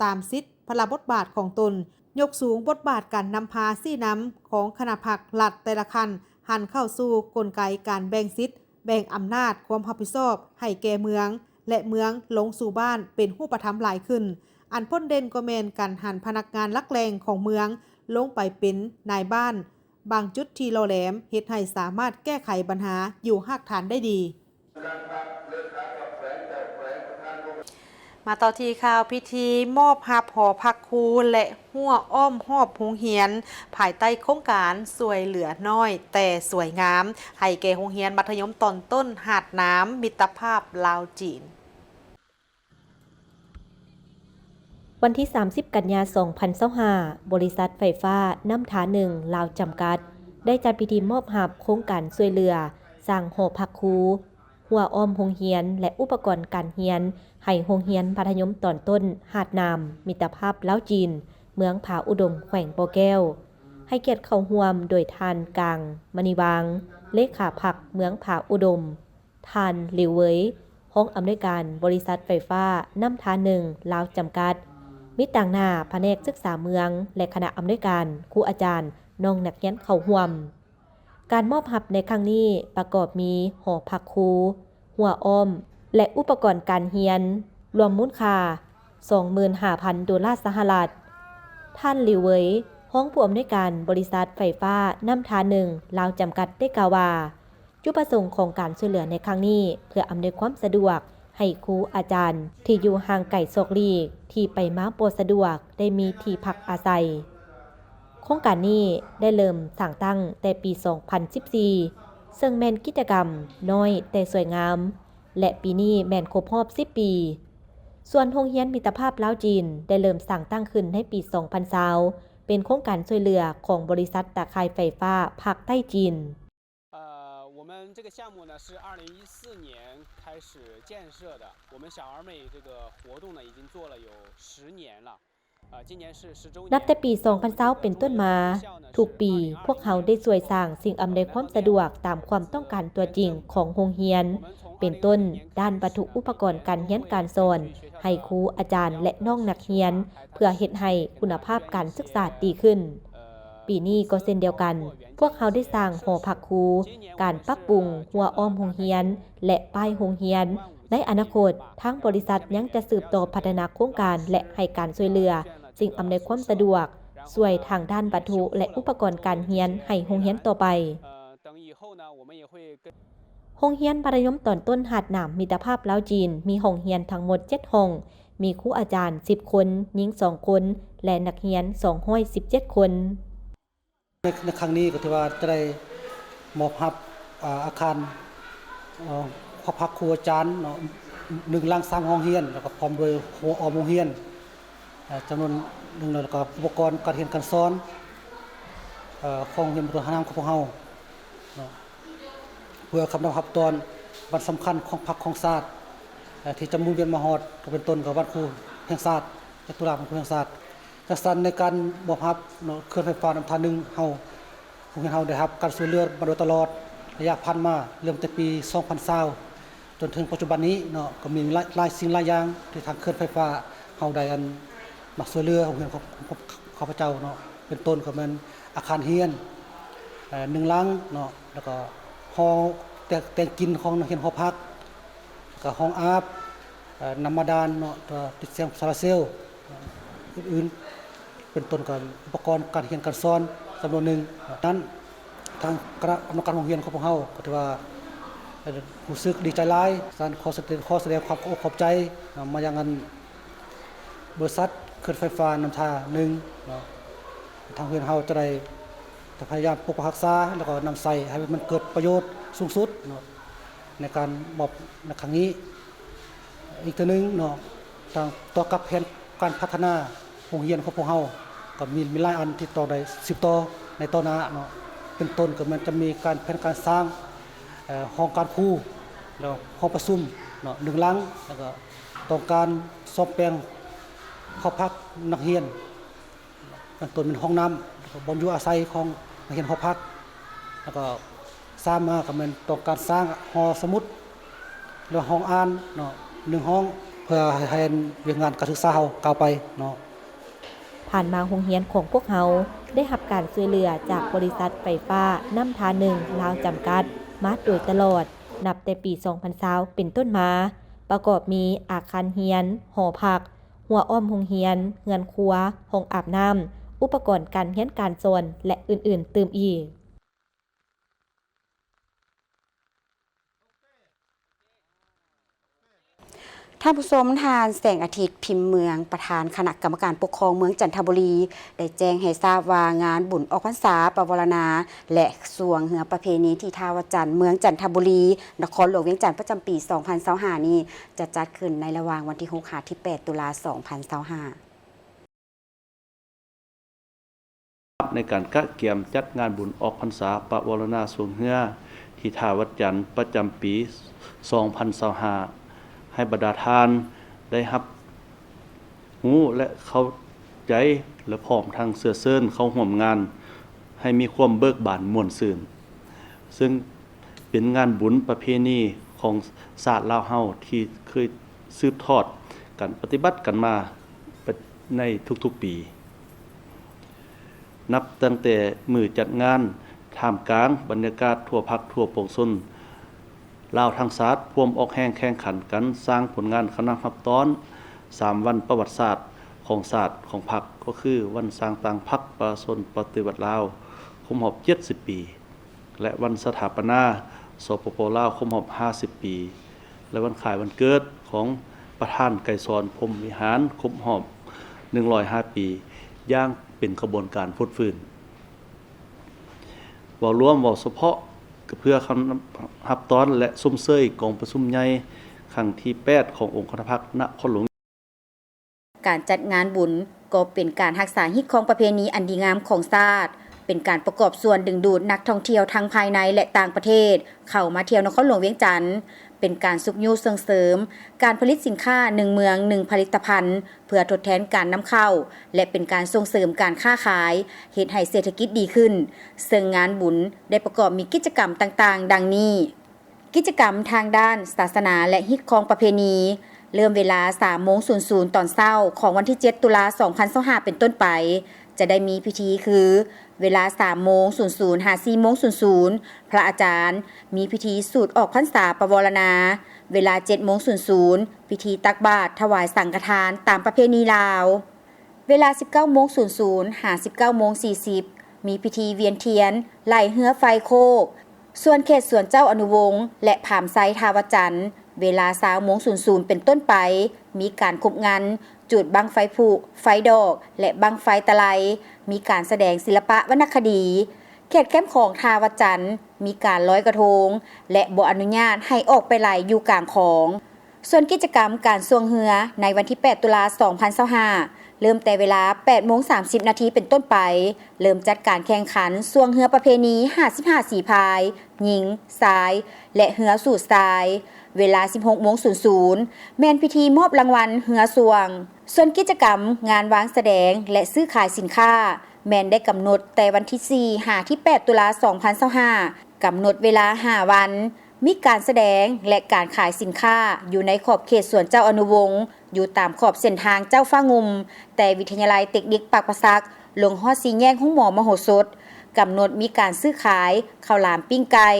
ตามสิทธิพลบทบาทของตนยกสูงบทบาทการนำพาซี่น้ำของคณะพรรครัฐแต่ละคันหันเข้าสู่กลไกการแบ่งสิทธิแบ่งอำนาจความรับผิดชอบให้แก่เมืองและเมืองลงสู่บ้านเป็นรูปธรรมหลายขึ้นอันพ้นเด่นก็แมนการหันพนักงานลักแรงของเมืองลงไปเป็นนายบ้านบางจุดที่เราแหลมเฮ็ดให้สามารถแก้ไขปัญหาอยู่หากฐานได้ดีมาต่อที่ข่าวพิธีมอบรับหอพักครูและหัวอ้อมหอบโรงเรียนภายใต้โครงการสวยเหลือน้อยแต่สวยงามให้แก่โรงเรียนมัธยมตอนต้นหาดน้ำมิตรภาพลาวจีนวันที่ 30 กันยายน 2025 บริษัทไฟฟ้าน้ำทา1ลาวจำกัดได้จัดพิธีมอบรับโครงการช่วยเหลือสร้างหอพักครูหัวอ้อมโรงเรียนและอุปกรณ์การเรียนให้โรงเรียนมัธยมตอนต้นหาดน้ำมิตรภาพลาวจีนเมืองผาอุดมแขวงปอแก้วให้เกียรติเข้าร่วมโดยท่านกลางมณีวางเลขาพรรคเมืองผาอุดมท่านหลิวเวยห้องอำนวยการบริษัทไฟฟ้าน้ำทา1ลาวจำกัดมิตรต่างหน้าแผนกศึกษาเมืองและคณะอำนวยการครูอาจารย์น้องนักเรียนเข้าร่วมการมอบรับในครั้งนี้ประกอบมีหอพักครูหัวอ้อมและอุปกรณ์การเรียนรวมมูลค่า 25,000 ดอลลาร์สหรัฐท่านหลิวเวยห้องผู้อำนวยการบริษัทไฟฟ้าน้ำทา1ลาวจำกัดได้กล่าวว่าจุดประสงค์ของการช่วยเหลือในครั้งนี้เพื่ออำนวยความสะดวกให้ครูอาจารย์ที่อยู่ห่างไกลโศกลีกที่ไปมาบ่สะดวกได้มีที่พักอาศัยโครงการนี้ได้เริ่มสร้างตั้งแต่ปี 2014 ซึ่งแม่นกิจกรรมน้อยแต่สวยงามและปีนี้แม่นครบรอบ 10 ปี ส่วนโรงเรียนมิตรภาพลาวจีนได้เริ่มสร้างตั้งขึ้นในปี 2020 เป็นโครงการช่วยเหลือของบริษัทตะข่ายไฟฟ้าภาคใต้จีน我们这个项目呢是2014年开始建设的，我们小而美这个活动呢已经做了有10年了。นับแต่ปี 2020 เป็นต้นมาทุกปีพวกเขาได้ช่วยสร้างสิ่งอำนวยความสะดวกตามความต้องการตัวจริงของโรงเรียนเป็นต้นด้านวัตถุอุปกรณ์การเรียนการสอนให้ครูอาจารย์และน้องนักเรียนเพื่อเฮ็ดให้คุณภาพการศึกษาดีขึ้นปีนี้ก็เช่นเดียวกันพวกเขาได้สร้างหอพักครูการปรับปรุงหัวอ้อมโรงเรียนและป้ายโรงเรียนในอนาคตทางบริษัทยังจะสืบต่อพัฒนาโครงการและให้การช่วยเหลือสิ่งอำนวยความสะดวกช่วยทางด้านวัตถุและอุปกรณ์การเรียนให้โรงเรียนต่อไปโรงเรียนมัธยมตอนต้นหาดน้ำมิตรภาพลาวจีนมีห้องเรียนทั้งหมด7ห้องมีครูอาจารย์10คนหญิง2คนและนักเรียน217คนในครั้งนี้ก็ถือว่าจะได้มอบรับอาคารหอพักครูอาจารย์1หลัง3ห้องเรียนแล้วก็พร้อมด้วยหัวอ้อมโรงเรียนจำนวน1แล้วก็อุปกรณ์การเรียนการสอนของเรียนบนหาน้ำของพวกเราเพื่อคำนำรับตอนวันสำคัญของพรรคของชาติที่จะมุ่งเวียนมาฮอดก็เป็นต้นกับวันครูแห่งชาติและตุลาวันครูแห่งชาติกระสันในการมอบรับเครื่องไฟฟ้าน้ำทา1เฮาพวกเราได้รับการช่วยเหลือมาโดยตลอดระยะผ่านมาเริ่มแต่ปี 2020 จนถึงปัจจุบันนี้เนาะก็มีหลายสิ่งหลายอย่างที่ทางเครื่องไฟฟ้าเฮาได้อันมาช่วยเหลือโรงเรียนของข้าพเจ้าเนาะเป็นต้นก็เป็นอาคารเรียน1หลังเนาะแล้วก็ห้องแต่งกินของนักเรียนหอพักก็ห้องอาบน้ำบาดาลเนาะติดเสียงโซลาร์เซลล์อื่นๆเป็นต้นกันอุปกรณ์การเรียนการสอนจำนวนหนึ่งนั้นทางคณะกรรมการโรงเรียนของพวกเราก็ถือว่ารู้สึกดีใจหลายขอแสดงความขอบใจมายังบริษัทเครื่องไฟฟ้าน้ำทา1เนาะทางเพื่อนเราจะได้พยายามปกปักรักษาแล้วก็นำใส่ให้มันเกิดประโยชน์สูงสุดเนาะในการมอบในครั้งนี้อีกตัวนึงเนาะทางต่อกับแผนการพัฒนาโรงเรียนของพวกเราก็มีหลายอันที่ต่อได้10ต่อในต่อหน้าเนาะเป็นต้นก็มันจะมีการแผนการสร้างห้องการครูแล้วห้องประชุมเนาะ1หลังแล้วก็ต้องการซ่อมแปลงเข้าพักนักเรียนเป็นต้นเป็นห้องน้ำบนอยู่อาศัยของนักเรียนหอพักแล้วก็สร้างมาก็มันต้องการสร้างหอสมุดหรือห้องอ่านเนาะ 1ห้องเพื่อให้เวียงงานการศึกษาเฮาก้าวไปเนาะผ่านมาโรงเรียนของพวกเขาได้รับการช่วยเหลือจากบริษัทไฟฟ้าน้ำทา1ลาวจำกัดมาโดยตลอดนับแต่ปี 2020 เป็นต้นมาประกอบมีอาคารเรียนหอพักหัวอ้อมโรงเรียนเรือนครัวห้องอาบน้ำอุปกรณ์การเรียนการสอนและอื่นๆตื่มอีกท่านผู้ชมทานแสงอาทิตย์พิมพ์เมืองประธานคณะกรรมการปกครองเมืองจันทบุรีได้แจ้งให้ทราบว่างานบุญออกพรรษาปวารณาและสวงเหือประเพณีที่ท่าวัดจันทร์เมืองจันทบุรีนครหลวงเวียงจันทร์ประจำปี 2025 นี้จะจัดขึ้นในระหว่างวันที่ 6 ถึง 8 ตุลาคม 2025ในการกะเกียมจัดงานบุญออกพรรษาปวารณาสวงเหือที่ท่าวัดจันทร์ประจำปี 2025ให้บรรดาทานได้รับรู้และเข้าใจและพร้อมทางเสื้อเซินเข้าร่วมงานให้มีความเบิกบานม่วนซื่นซึ่งเป็นงานบุญประเพณีของศาสตร์ลาวเฮาที่เคยสืบทอดกันปฏิบัติกันมาในทุกๆปีนับตั้งแต่มื้อจัดงานท่ามกลางบรรยากาศทั่วภาคทั่วปวงชนลาวทางศาสตร์พวมออกแห่งแข่งขันกันสร้างผลงานคณะรับตอน3วันประวัติศาสตร์ของศาสตร์ของพรรคก็คือวันสร้างต่างพรรคประชาชนปฏิวัติลาวครบรอบ70 ปีและวันสถาปนาสปป.ลาวครบรอบ50 ปีและวันขายวันเกิดของประธานไกรสอนพรหมวิหารครบรอบ105 ปีอย่างเป็นกระบวนการพุทธฟื้นเว้ารวมเว้าเฉพาะเพื่อคำรับตอนและซุ้มเซยกองประชุมใหญ่ครั้งที่ 8 ขององค์คณะพรรคนครหลวงการจัดงานบุญก็เป็นการรักษาฮิตของประเพณีอันดีงามของชาติเป็นการประกอบส่วนดึงดูดนักท่องเที่ยวทั้งภายในและต่างประเทศเข้ามาเที่ยวนครหลวงเวียงจันทร์เป็นการสุขยุส่งเสริมการผลิตสินค้า1เมือง1ผลิตภัณฑ์เพื่อทดแทนการนำเข้าและเป็นการส่งเสริมการค้าขายเฮ็ดให้เศรษฐกิจดีขึ้นซึ่งงานบุญได้ประกอบมีกิจกรรมต่างๆดังนี้กิจกรรมทางด้านศาสนาและฮิตของประเพณีเริ่มเวลา 3:00 ตอนเช้าของวันที่ 7 ตุลาคม 2025 เป็นต้นไปจะได้มีพิธีคือเวลา 3:00 หา 4:00 พระอาจารย์มีพิธีสูตรออกพรรษาปวารณาเวลา 7:00 พิธีตักบาตรถวายสังฆทานตามประเพณีลาวเวลา 19:00 หา 19:40 มีพิธีเวียนเทียนไล่เหือไฟโคกส่วนเขตสวนเจ้าอนุวงศ์และผามไซทาวจันทร์เวลา 20:00 เป็นต้นไปมีการคบงานจุดบังไฟผุไฟดอกและบังไฟตะไลมีการแสดงศิลปะวรรณคดีเขตแคมป์ของทาวจันทร์มีการลอยกระทงและบ่อนุญาตให้ออกไปไหลอยู่กลางของส่วนกิจกรรมการสวงเหือในวันที่ 8 ตุลาคม 2025เริ่มแต่เวลา 8:30 นาทีเป็นต้นไปเริ่มจัดการแข่งขันสวงเหือประเพณี55สีพายหญิงสายและเหือสู่ทรายเวลา 16:00 แม่นพิธีมอบรางวัลเหือสวงส่วนกิจกรรมงานวางแสดงและซื้อขายสินค้าแม่นได้กำหนดแต่วันที่4หาที่8ตุลาคม 2025กำหนดเวลา5วันมีการแสดงและการขายสินค้าอยู่ในขอบเขตสวนเจ้าอนุวงศ์อยู่ตามขอบเส้นทางเจ้าฟ้างุมแต่วิทยาลัยเทคนิคปากประซักลงฮอด4แยกห้องหมอมโหสถกำหนดมีการซื้อขายข้าวหลามปิ้งไก่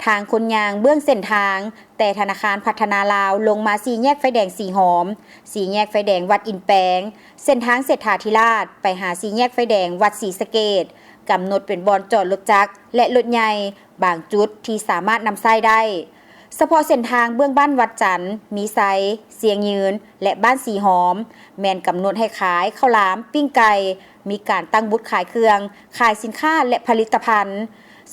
ทางคนยางเบื้องเส้นทางแต่ธนาคารพัฒนาลาวลงมา4แยกไฟแดงสีหอม4แยกไฟแดงวัดอินแปงเส้นทางเศรษฐาธิราชไปหา4แยกไฟแดงวัดศรีสะเกษกำหนดเป็นบอนจอดรถจักรและรถใหญ่บางจุดที่สามารถนำไส้ได้เฉพาะเส้นทางเบื้องบ้านวัดจันทร์มีไซเสียงยืนและบ้านสีหอมแมนกำหนดให้ขายข้าวหลามปิ้งไก่มีการตั้งบูธขายเครื่องขายสินค้าและผลิตภัณฑ์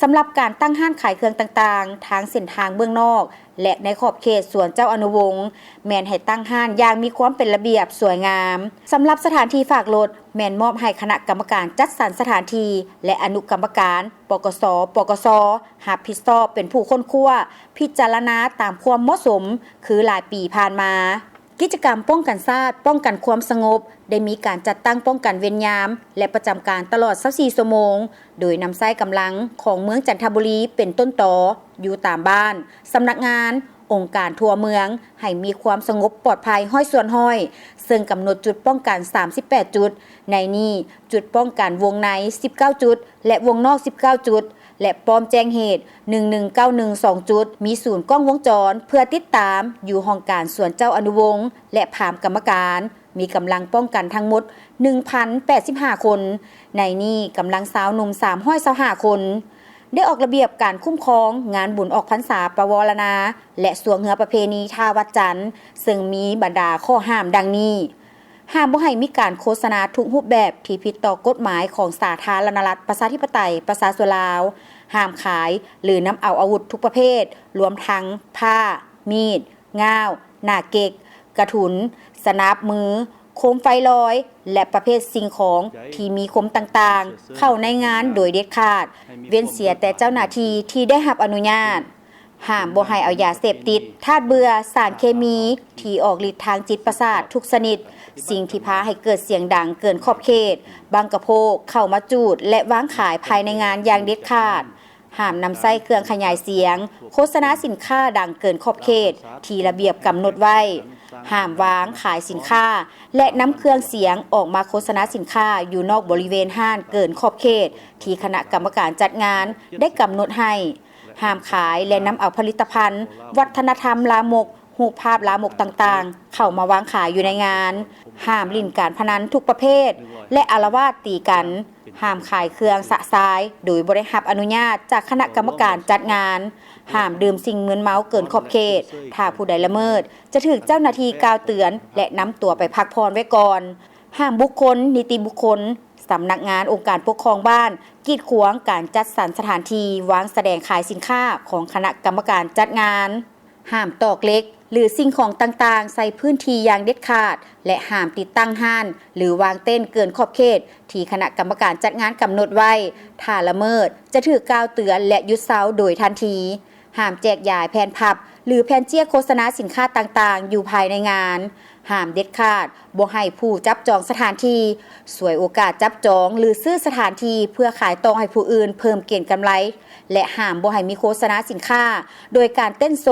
สำหรับการตั้งห้านขายเครื่องต่างๆทางเส้นทางเบื้องนอกและในขอบเขตสวนเจ้าอนุวงศ์แมนให้ตั้งห้านอย่างมีความเป็นระเบียบสวยงามสำหรับสถานที่ฝากรถแมนมอบให้คณะกรรมการจัดสรรสถานที่และอนุกรรมการปกส.ปกส.รับผิดชอบเป็นผู้ค้นคว้าพิจารณาตามความเหมาะสมคือหลายปีผ่านมากิจกรรมป้องกันชาติป้องกันความสงบได้มีการจัดตั้งป้องกันเวรยามและประจำการตลอด24ชั่วโมงโดยนำไส้กำลังของเมืองจันทบุรีเป็นต้นตออยู่ตามบ้านสำนักงาน องค์การทั่วเมืองให้มีความสงบปลอดภัยห้อยส่วนห้อยซึ่งกำหนดจุดป้องกัน38จุดในนี้จุดป้องกันวงใน19จุดและวงนอก19จุดและป้อมแจ้งเหตุ11912จุดมีศูนย์กล้องวงจรเพื่อติดตามอยู่ห้องการส่วนเจ้าอนุวงศ์และผามกรรมการมีกำลังป้องกันทั้งหมด 1,085 คนในนี้กำลังสาวหนุ่ม325 คนได้ออกระเบียบการคุ้มครองงานบุญออกพรรษาปวารณาและสวงเหือประเพณีท่าวัดจันทร์ซึ่งมีบรรดาข้อห้ามดังนี้ห้ามบ่ให้มีการโฆษณาทุกรูปแบบที่ผิดต่อกฎหมายของสาธารณรัฐประชาธิปไตยประชาชนลาวห้ามขายหรือนำเอาอาวุธทุกประเภทรวมทั้งผ้ามีดง่าวหน้าเก็กกระถุนสนับมือโคมไฟลอยและประเภทสิ่งของที่มีคมต่างๆเข้าในงานโดยเด็ดขาดเว้นเสียแต่เจ้าหน้าที่ที่ได้รับอนุญาตห้ามบ่ให้เอายาเสพติดธาตุเบื่อสารเคมีที่ออกฤทธิ์ทางจิตประสาททุกชนิดสิ่งที่พาให้เกิดเสียงดังเกินขอบเขตบังกะโพกเข้ามาจูดและวางขายภายในงานอย่างเด็ดขาดห้ามนำใส่เครื่องขยายเสียงโฆษณาสินค้าดังเกินขอบเขตที่ระเบียบกำหนดไว้ห้ามวางขายสินค้าและนำเครื่องเสียงออกมาโฆษณาสินค้าอยู่นอกบริเวณห้างเกินขอบเขตที่คณะกรรมการจัดงานได้กำหนดให้ห้ามขายและนำเอาผลิตภัณฑ์วัฒนธรรมลามกรูปภาพลามกต่างๆเข้ามาวางขายอยู่ในงานห้ามลิ่นการพนันทุกประเภทและอาละวาดตีกันห้ามขายเครื่องสะสายโดยบ่ได้รับอนุญาตจากคณะกรรมการจัดงานห้ามดื่มสิ่งมึนเมาเกินขอบเขตถ้าผู้ใดละเมิดจะถูกเจ้าหน้าที่กล่าวเตือนและนำตัวไปพักผ่อนไว้ก่อนห้ามบุคคลนิติบุคคลสำนักงานองค์การปกครองบ้านกีดขวางการจัดสรรสถานที่วางแสดงขายสินค้าของคณะกรรมการจัดงานห้ามตอกเหล็กหรือสิ่งของต่างๆใส่พื้นที่อย่างเด็ดขาดและห้ามติดตั้งห้านหรือวางเต้นเกินขอบเขตที่คณะกรรมการจัดงานกำหนดไว้ถ้าละเมิดจะถูกกล่าวเตือนและยึดเซาโดยทันทีห้ามแจกจ่ายแผ่นพับหรือแผ่นเจี๊ยโฆษณาสินค้าต่างๆอยู่ภายในงานห้ามเด็ดขาดบ่ให้ผู้จับจองสถานที่สวยโอกาสจับจองหรือซื้อสถานที่เพื่อขายต่อให้ผู้อื่นเพิ่มเก็งกำไรและห้ามบ่ให้มีโฆษณาสินค้าโดยการเต้นโซ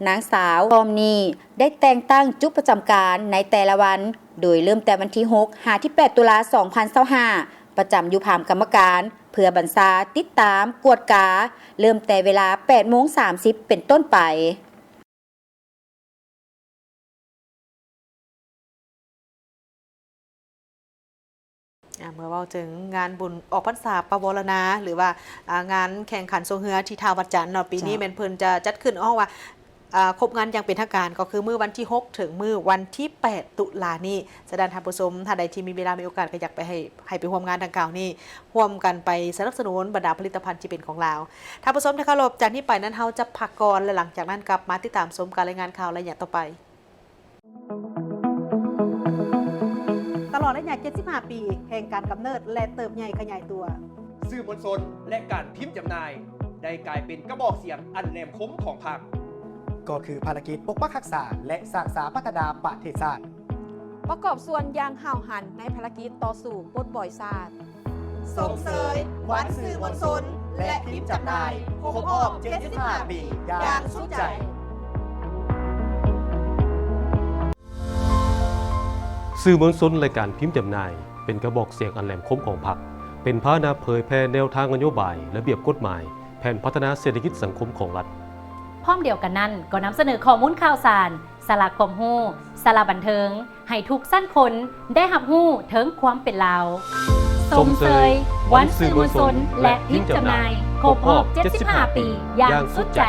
นางสาวพร้อมนี้ได้แต่งตั้งจุดประจำการในแต่ละวันโดยเริ่มแต่วันที่6 ถึง 8 ตุลาคม 2025ประจำอยู่ผามกรรมการเพื่อบรรษาติดตามกวดกาเริ่มแต่เวลา 8:30 เป็นต้นไปเมื่อว่าถึงงานบุญออกพรรษาปวารณาหรือว่างานแข่งขันทรงเฮือที่ท่าวัดจันทร์เนาะปีนี้แม่นเพิ่นจะจัดขึ้นอ้อว่าครบงานอย่างเป็นทางการก็คือมื้อวันที่6ถึงมื้อวันที่8ตุลานี้จะดันท่านผู้ชมถ้าใดที่มีเวลามีโอกาสก็อยากไปให้ไปร่วมงานดังกล่าวนี้ร่วมกันไปสนับสนุนบรรดาผลิตภัณฑ์ที่เป็นของเราท่านผู้ชมที่เคารพจากนี้ไปนั้นเฮาจะพักก่อนและหลังจากนั้นกลับมาติดตามชมการรายงานข่าวรายละเอียดต่อไปตลอดระยะ75 ปีแห่งการกำเนิดและเติบใหญ่ขยายตัวสื่อมวลชนและการพิมพ์จำหน่ายได้กลายเป็นกระบอกเสียงอันแหลมคมของพรรคก็คือภารกิจปกปักรักษาและสร้างสรรค์พัฒนาประเทศชาติประกอบส่วนอย่างห่าวหันในภารกิจต่อสู่ปลดปล่อยชาติส่งเสริมวันสื่อมวลชนและพิมพ์จำหน่ายครบรอบ75 ปีอย่างสุดใจสื่อมวลชนและการพิมพ์จำหน่ายเป็นกระบอกเสียงอันแหลมคมของพรรคเป็นพาหนะเผยแพร่แนวทางนโยบายระเบียบกฎหมายแผนพัฒนาเศรษฐกิจสังคมของรัฐพร้อมเดียวกันนั้นก็นำเสนอข้อมูลข่าวสารสาระความรู้สาระบันเทิงให้ทุกสั้นคนได้รับรู้ถึงความเป็นลาวส่งเสริมวันสื่อมวลชนและพิมพ์จำหน่ายครบรอบ75 ปีอย่างสุดใจ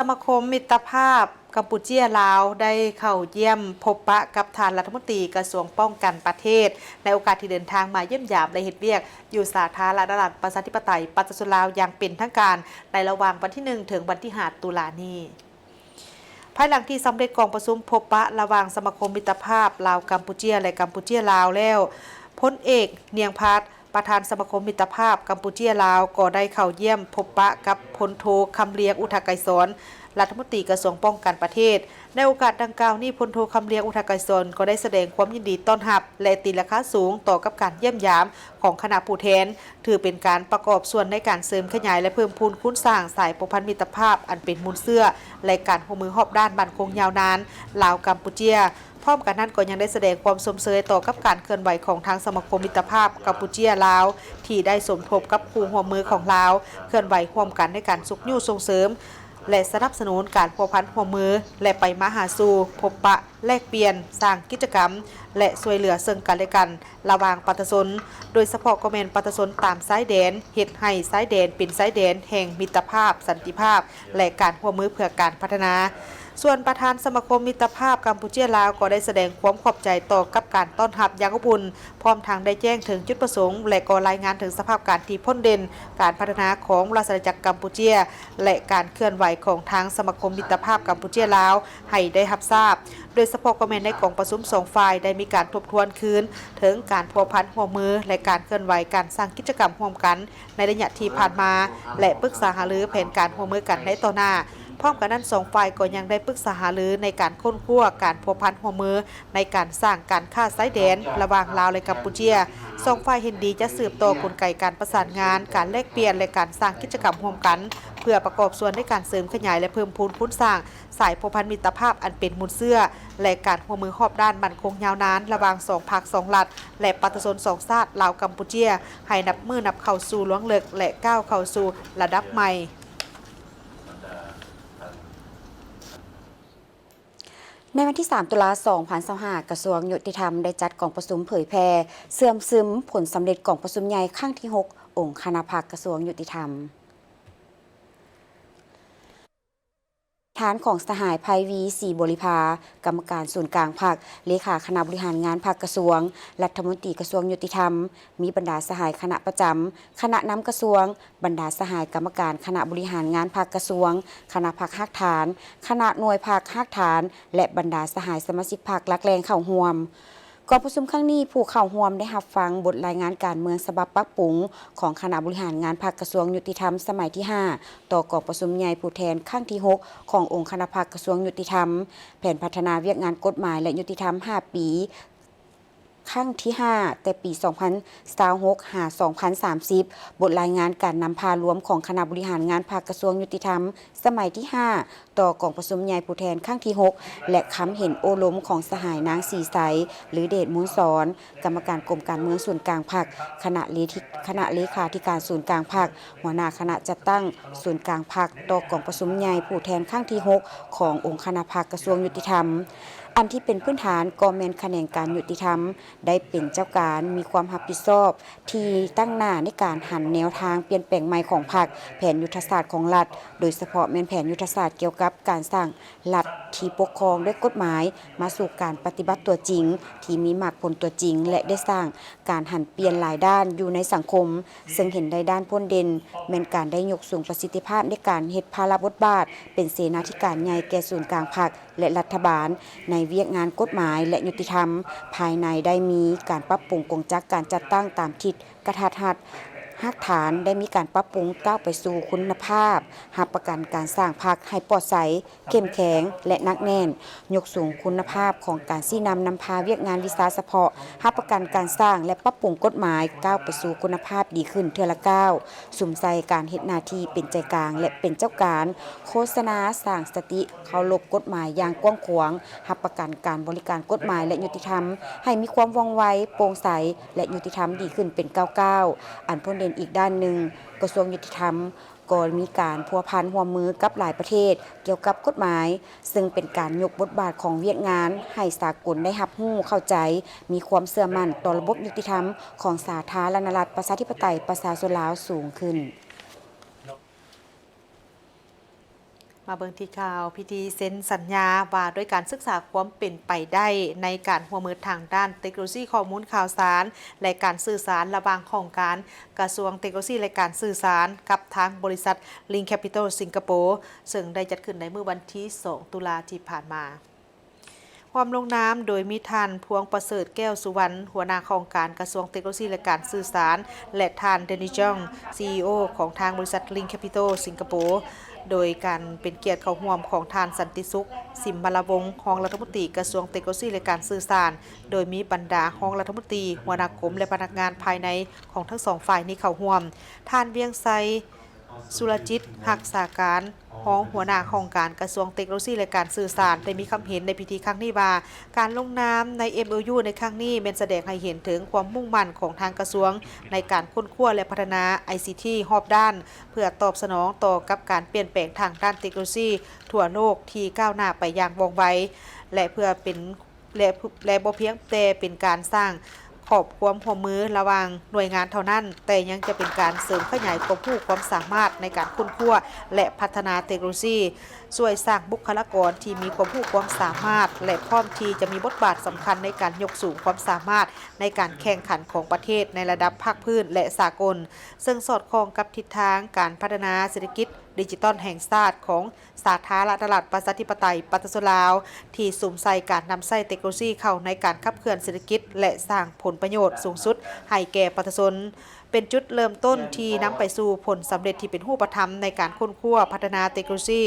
สมาคมมิตรภาพกัมพูเชียลาวได้เข้าเยี่ยมพบปะกับท่านรัฐมนตรีกระทรวงป้องกันประเทศในโอกาสที่เดินทางมาเยี่ยมยามและเฮ็ดเวียกอยู่สาธารณรัฐประชาธิปไตยประชาชนลาวอย่างเป็นทางการในระหว่างวันที่1ถึงวันที่5ตุลาคมนี้ภายหลังที่สำเร็จกองประชุมพบปะระหว่างสมาคมมิตรภาพลาวกัมพูเชียและกัมพูเชียลาวแล้วพลเอกเนียงพัฒน์ประธานสมาคมมิตรภาพกัมพูเชียลาวก็ได้เข้าเยี่ยมพบปะกับพลโทคำเลียงอุทกไกรสอน รัฐมนตรีกระทรวงป้องกันประเทศในโอกาสดังกล่าวนี้พลโทคำเลียงอุทกไกรสนก็ได้แสดงความยินดีต้อนรับและตีราคาสูงต่อกับการเยี่ยมยามของคณะผู้แทนถือเป็นการประกอบส่วนในการเสริมขยายและเพิ่มพูนคุ้นสร้างสายประพันธ์มิตรภาพอันเป็นมูลเสื้อและการร่วมมือรอบด้านมั่นคงยาวนานลาวกัมพูชีพร้อมกันนั้นก็ยังได้แสดงความสมเสยต่อกับการเคลื่อนไหวของทางสมาคมมิตรภาพกัมพูชีลาวที่ได้สมทบกับคู่ร่วมมือของลาวเคลื่อนไหวร่วมกันในการสุขยู่ส่งเสริมและสนับสนุนการพัวพันร่วมมือและไปมาหาสู่พบปะแลกเปลี่ยนสร้างกิจกรรมและช่วยเหลือซึ่งกันและกันระหว่างประชาชนโดยเฉพาะก็แม่นประชาชนตามสายแดนเฮ็ดให้สายแดนเป็นสายแดนแห่งมิตรภาพสันติภาพและการร่วมมือเพื่อการพัฒนาส่วนประธานสมาคมมิตรภาพกัมพูชีลาวก็ได้แสดงความขอบใจต่อกับการต้อนรับอย่างอบอุ่นพร้อมทางได้แจ้งถึงจุดประสงค์และก็รายงานถึงสภาพการที่พ้นเด่นการพัฒนาของราชอาณาจักรกัมพูชีและการเคลื่อนไหวของทางสมาคมมิตรภาพกัมพูชีลาวให้ได้รับทราบโดยเฉพาะก็แม่นในกองประชุม2ฝ่ายได้มีการทบทวนคืนถึงการพัวพันร่วมมือและการเคลื่อนไหวการสร้างกิจกรรมร่วมกันในระยะที่ผ่านมาและปรึกษาหารือแผนการร่วมมือกันในต่อหน้าพร้อมกันนั้น2ฝ่ายก็ยังได้ปรึกษาหารือในการค้นคว้าการพัวพันร่วมมือในการสร้างการค้าสายแดนระหว่างลาวและกัมพูชี2ฝ่ายเห็นดีจะสืบต่อกลไกการประสานงานการแลกเปลี่ยนและการสร้างกิจกรรมร่วมกันเพื่อประกอบส่วนในการเสริมขยายและเพิ่มพูนคุ้นสร้างสายพัวพันมิตรภาพอันเป็นมูลเสื้อและการร่วมมือรอบด้านมั่นคงยาวนานระหว่าง2ภาค2รัฐและประชาชน2ชาติลาวกัมพูชีให้นับมือนับเข้าสู่ล้วงลึกและก้าวเข้าสู่ระดับใหม่ในวันที่ 3 ตุลาคม 2025 กระทรวงยุติธรรมได้จัดกองประชุมเผยแพร่เสื่อมซึมผลสำเร็จกองประชุมใหญ่ครั้งที่ 6 องค์คณะพรรคกระทรวงยุติธรรมฐานของสหายไพวีศรีบริภากรรมการศูนย์กลางพรรคเลขาคณะบริหารงานพรรคกระทรวงรัฐมนตรีกระทรวงยุติธรรมมีบรรดาสหายคณะประจำคณะนำกระทรวงบรรดาสหายกรรมการคณะบริหารงานพรรคกระทรวงคณะพรรคฮักฐานคณะหน่วยพรรคฮักฐานและบรรดาสหายสมาชิกพรรครักแรงเข้าร่วมกองประชุมครั้งนี้ผู้เข้าร่วมได้รับฟังบทรายงานการเมืองฉบับปรับปรุงของคณะบริหารงานพรรคกระทรวงยุติธรรมสมัยที่ 5 ต่อกองประชุมใหญ่ผู้แทนครั้งที่ 6 ขององค์คณะพรรคกระทรวงยุติธรรมแผนพัฒนาเวียกงานกฎหมายและยุติธรรม 5 ปีครั้งที่ 5 แต่ปี 2026 หา 2030 บทรายงานการนำพารวมของคณะบริหารงานพรรคกระทรวงยุติธรรมสมัยที่ 5 ต่อกองประชุมใหญ่ผู้แทนครั้งที่ 6 และคำเห็นโอล้มของสหายนางสีใสหรือเดชมูลสอนกรรมการกรมการเมืองส่วนกลางพรรคคณะเลขาธิการศูนย์กลางพรรคหัวหน้าคณะจัดตั้งศูนย์กลางพรรคต่อกองประชุมใหญ่ผู้แทนครั้งที่ 6 ขององค์คณะพรรคกระทรวงยุติธรรมอันที่เป็นพื้นฐานก็แม่นแขนงการยุติธรรมได้เป็นเจ้าการมีความรับผิดชอบที่ตั้งหน้าในการหันแนวทางเปลี่ยนแปลงใหม่ของพรรคแผนยุทธศาสตร์ของรัฐโดยเฉพาะแม่นแผนยุทธศาสตร์เกี่ยวกับการสร้างรัฐที่ปกครองด้วยกฎหมายมาสู่การปฏิบัติตัวจริงที่มีมรรคผลตัวจริงและได้สร้างการหันเปลี่ยนหลายด้านอยู่ในสังคมซึ่งเห็นได้ด้านพ้นเด่นแม่นการได้ยกสูงประสิทธิภาพในการเฮ็ดภาระบทบาทเป็นเสนาธิการใหญ่แก่ศูนย์กลางพรรคและรัฐบาลในเวียกงานกฎหมายและยุติธรรมภายในได้มีการปรับปรุงกงจักรการจัดตั้งตามทิศกระทัดรัดหักฐานได้มีการปรับปรุงก้าวไปสู่คุณภาพหับประกันการสร้างพรรคให้ปลอดใสเข้มแข็งและนักแน่นยกสูงคุณภาพของการชี้นำพาเวียกงานวิสาเฉพาะหับประกันการสร้างและปรับปรุงกฎหมายก้าวไปสู่คุณภาพดีขึ้นเทื่อละก้าวสุ่มใส่การเฮ็ดหน้าที่เป็นใจกลางและเป็นเจ้าการโฆษณาสร้างสติเคารพกฎหมายอย่างกว้างขวางหับประกันการบริการกฎหมายและยุติธรรมให้มีความว่องไวโปร่งใสและยุติธรรมดีขึ้นเป็นก้าวอันพ้นเด่นอีกด้านหนึ่งกระทรวงยุติธรรมก็มีการพัวพันร่วมมือกับหลายประเทศเกี่ยวกับกฎหมายซึ่งเป็นการยกบทบาทของเวียกงานให้สากลได้รับรู้เข้าใจมีความเชื่อมั่นต่อระบบยุติธรรมของสาธารณรัฐประชาธิปไตยประชาชนลาวสูงขึ้นมาเบิ่งที่ข่าวพิธีเซ็นสัญญาว่าด้วยการศึกษาความเป็นไปได้ในการร่วมมือทางด้านเทคโนโลยีข้อมูลข่าวสารและการสื่อสารระหว่างของการกระทรวงเทคโนโลยีและการสื่อสารกับทางบริษัท Link Capital สิงคโปร์ซึ่งได้จัดขึ้นในเมื่อวันที่ 2 ตุลาที่ผ่านมาความลงน้ำโดยมีท่านพวงประเสริฐแก้วสุวรรณหัวหน้าของการกระทรวงเทคโนโลยีและการสื่อสารและท่านเดนิจอง CEO ของทางบริษัท Link Capital สิงคโปร์ โดยการเป็นเกียรติเข้าร่วมของทานสันติสุขสิมมลวงศ์รองรัฐมนตรีกระทรวงเทคโนโลยีและการสื่อสารโดยมีบรรดารองรัฐมนตรีหัวหน้ากรมและพนักงานภายในของทั้งสองฝ่ายนี้เข้าร่วมท่านเวียงไซสุรจิตหักษาการรองหัวหน้าของการกระทรวงเทคโนโลยีและการสื่อสารได้มีคำเห็นในพิธีครั้งนี้ว่าการลงนามใน MOU ในครั้งนี้เป็นแสดงให้เห็นถึงความมุ่งมั่นของทางกระทรวงในการค้นคว้าและพัฒนา ICT รอบด้านเพื่อตอบสนองต่อกับการเปลี่ยนแปลงทางด้านเทคโนโลยีทั่วโลกที่ก้าวหน้าไปอย่างว่องไวและเพื่อเป็นและบ่เพียงแต่เป็นการสร้างขอบความร่วมมือระหว่างหน่วยงานเท่านั้นแต่ยังจะเป็นการเสริมขยายความรู้ความสามารถในการค้นคว้าและพัฒนาเทคโนโลยีช่วยสร้างบุคลากรที่มีความรู้ความสามารถและพร้อมที่จะมีบทบาทสำคัญในการยกสูงความสามารถในการแข่งขันของประเทศในระดับภาคพื้นและสากลซึ่งสอดคล้องกับทิศทางการพัฒนาเศรษฐกิจดิจิทัลแห่งชาติของสาธารณรัฐประชาธิปไตยประชาชนลาวที่สุ่มใส่การนำใช้เทคโนโลยีเข้าในการขับเคลื่อนเศรษฐกิจและสร้างผลประโยชน์สูงสุดให้แก่ประชาชนเป็นจุดเริ่มต้นที่นำไปสู่ผลสำเร็จที่เป็นรูปธรรมในการค้นคว้าพัฒนาเทคโนโลยี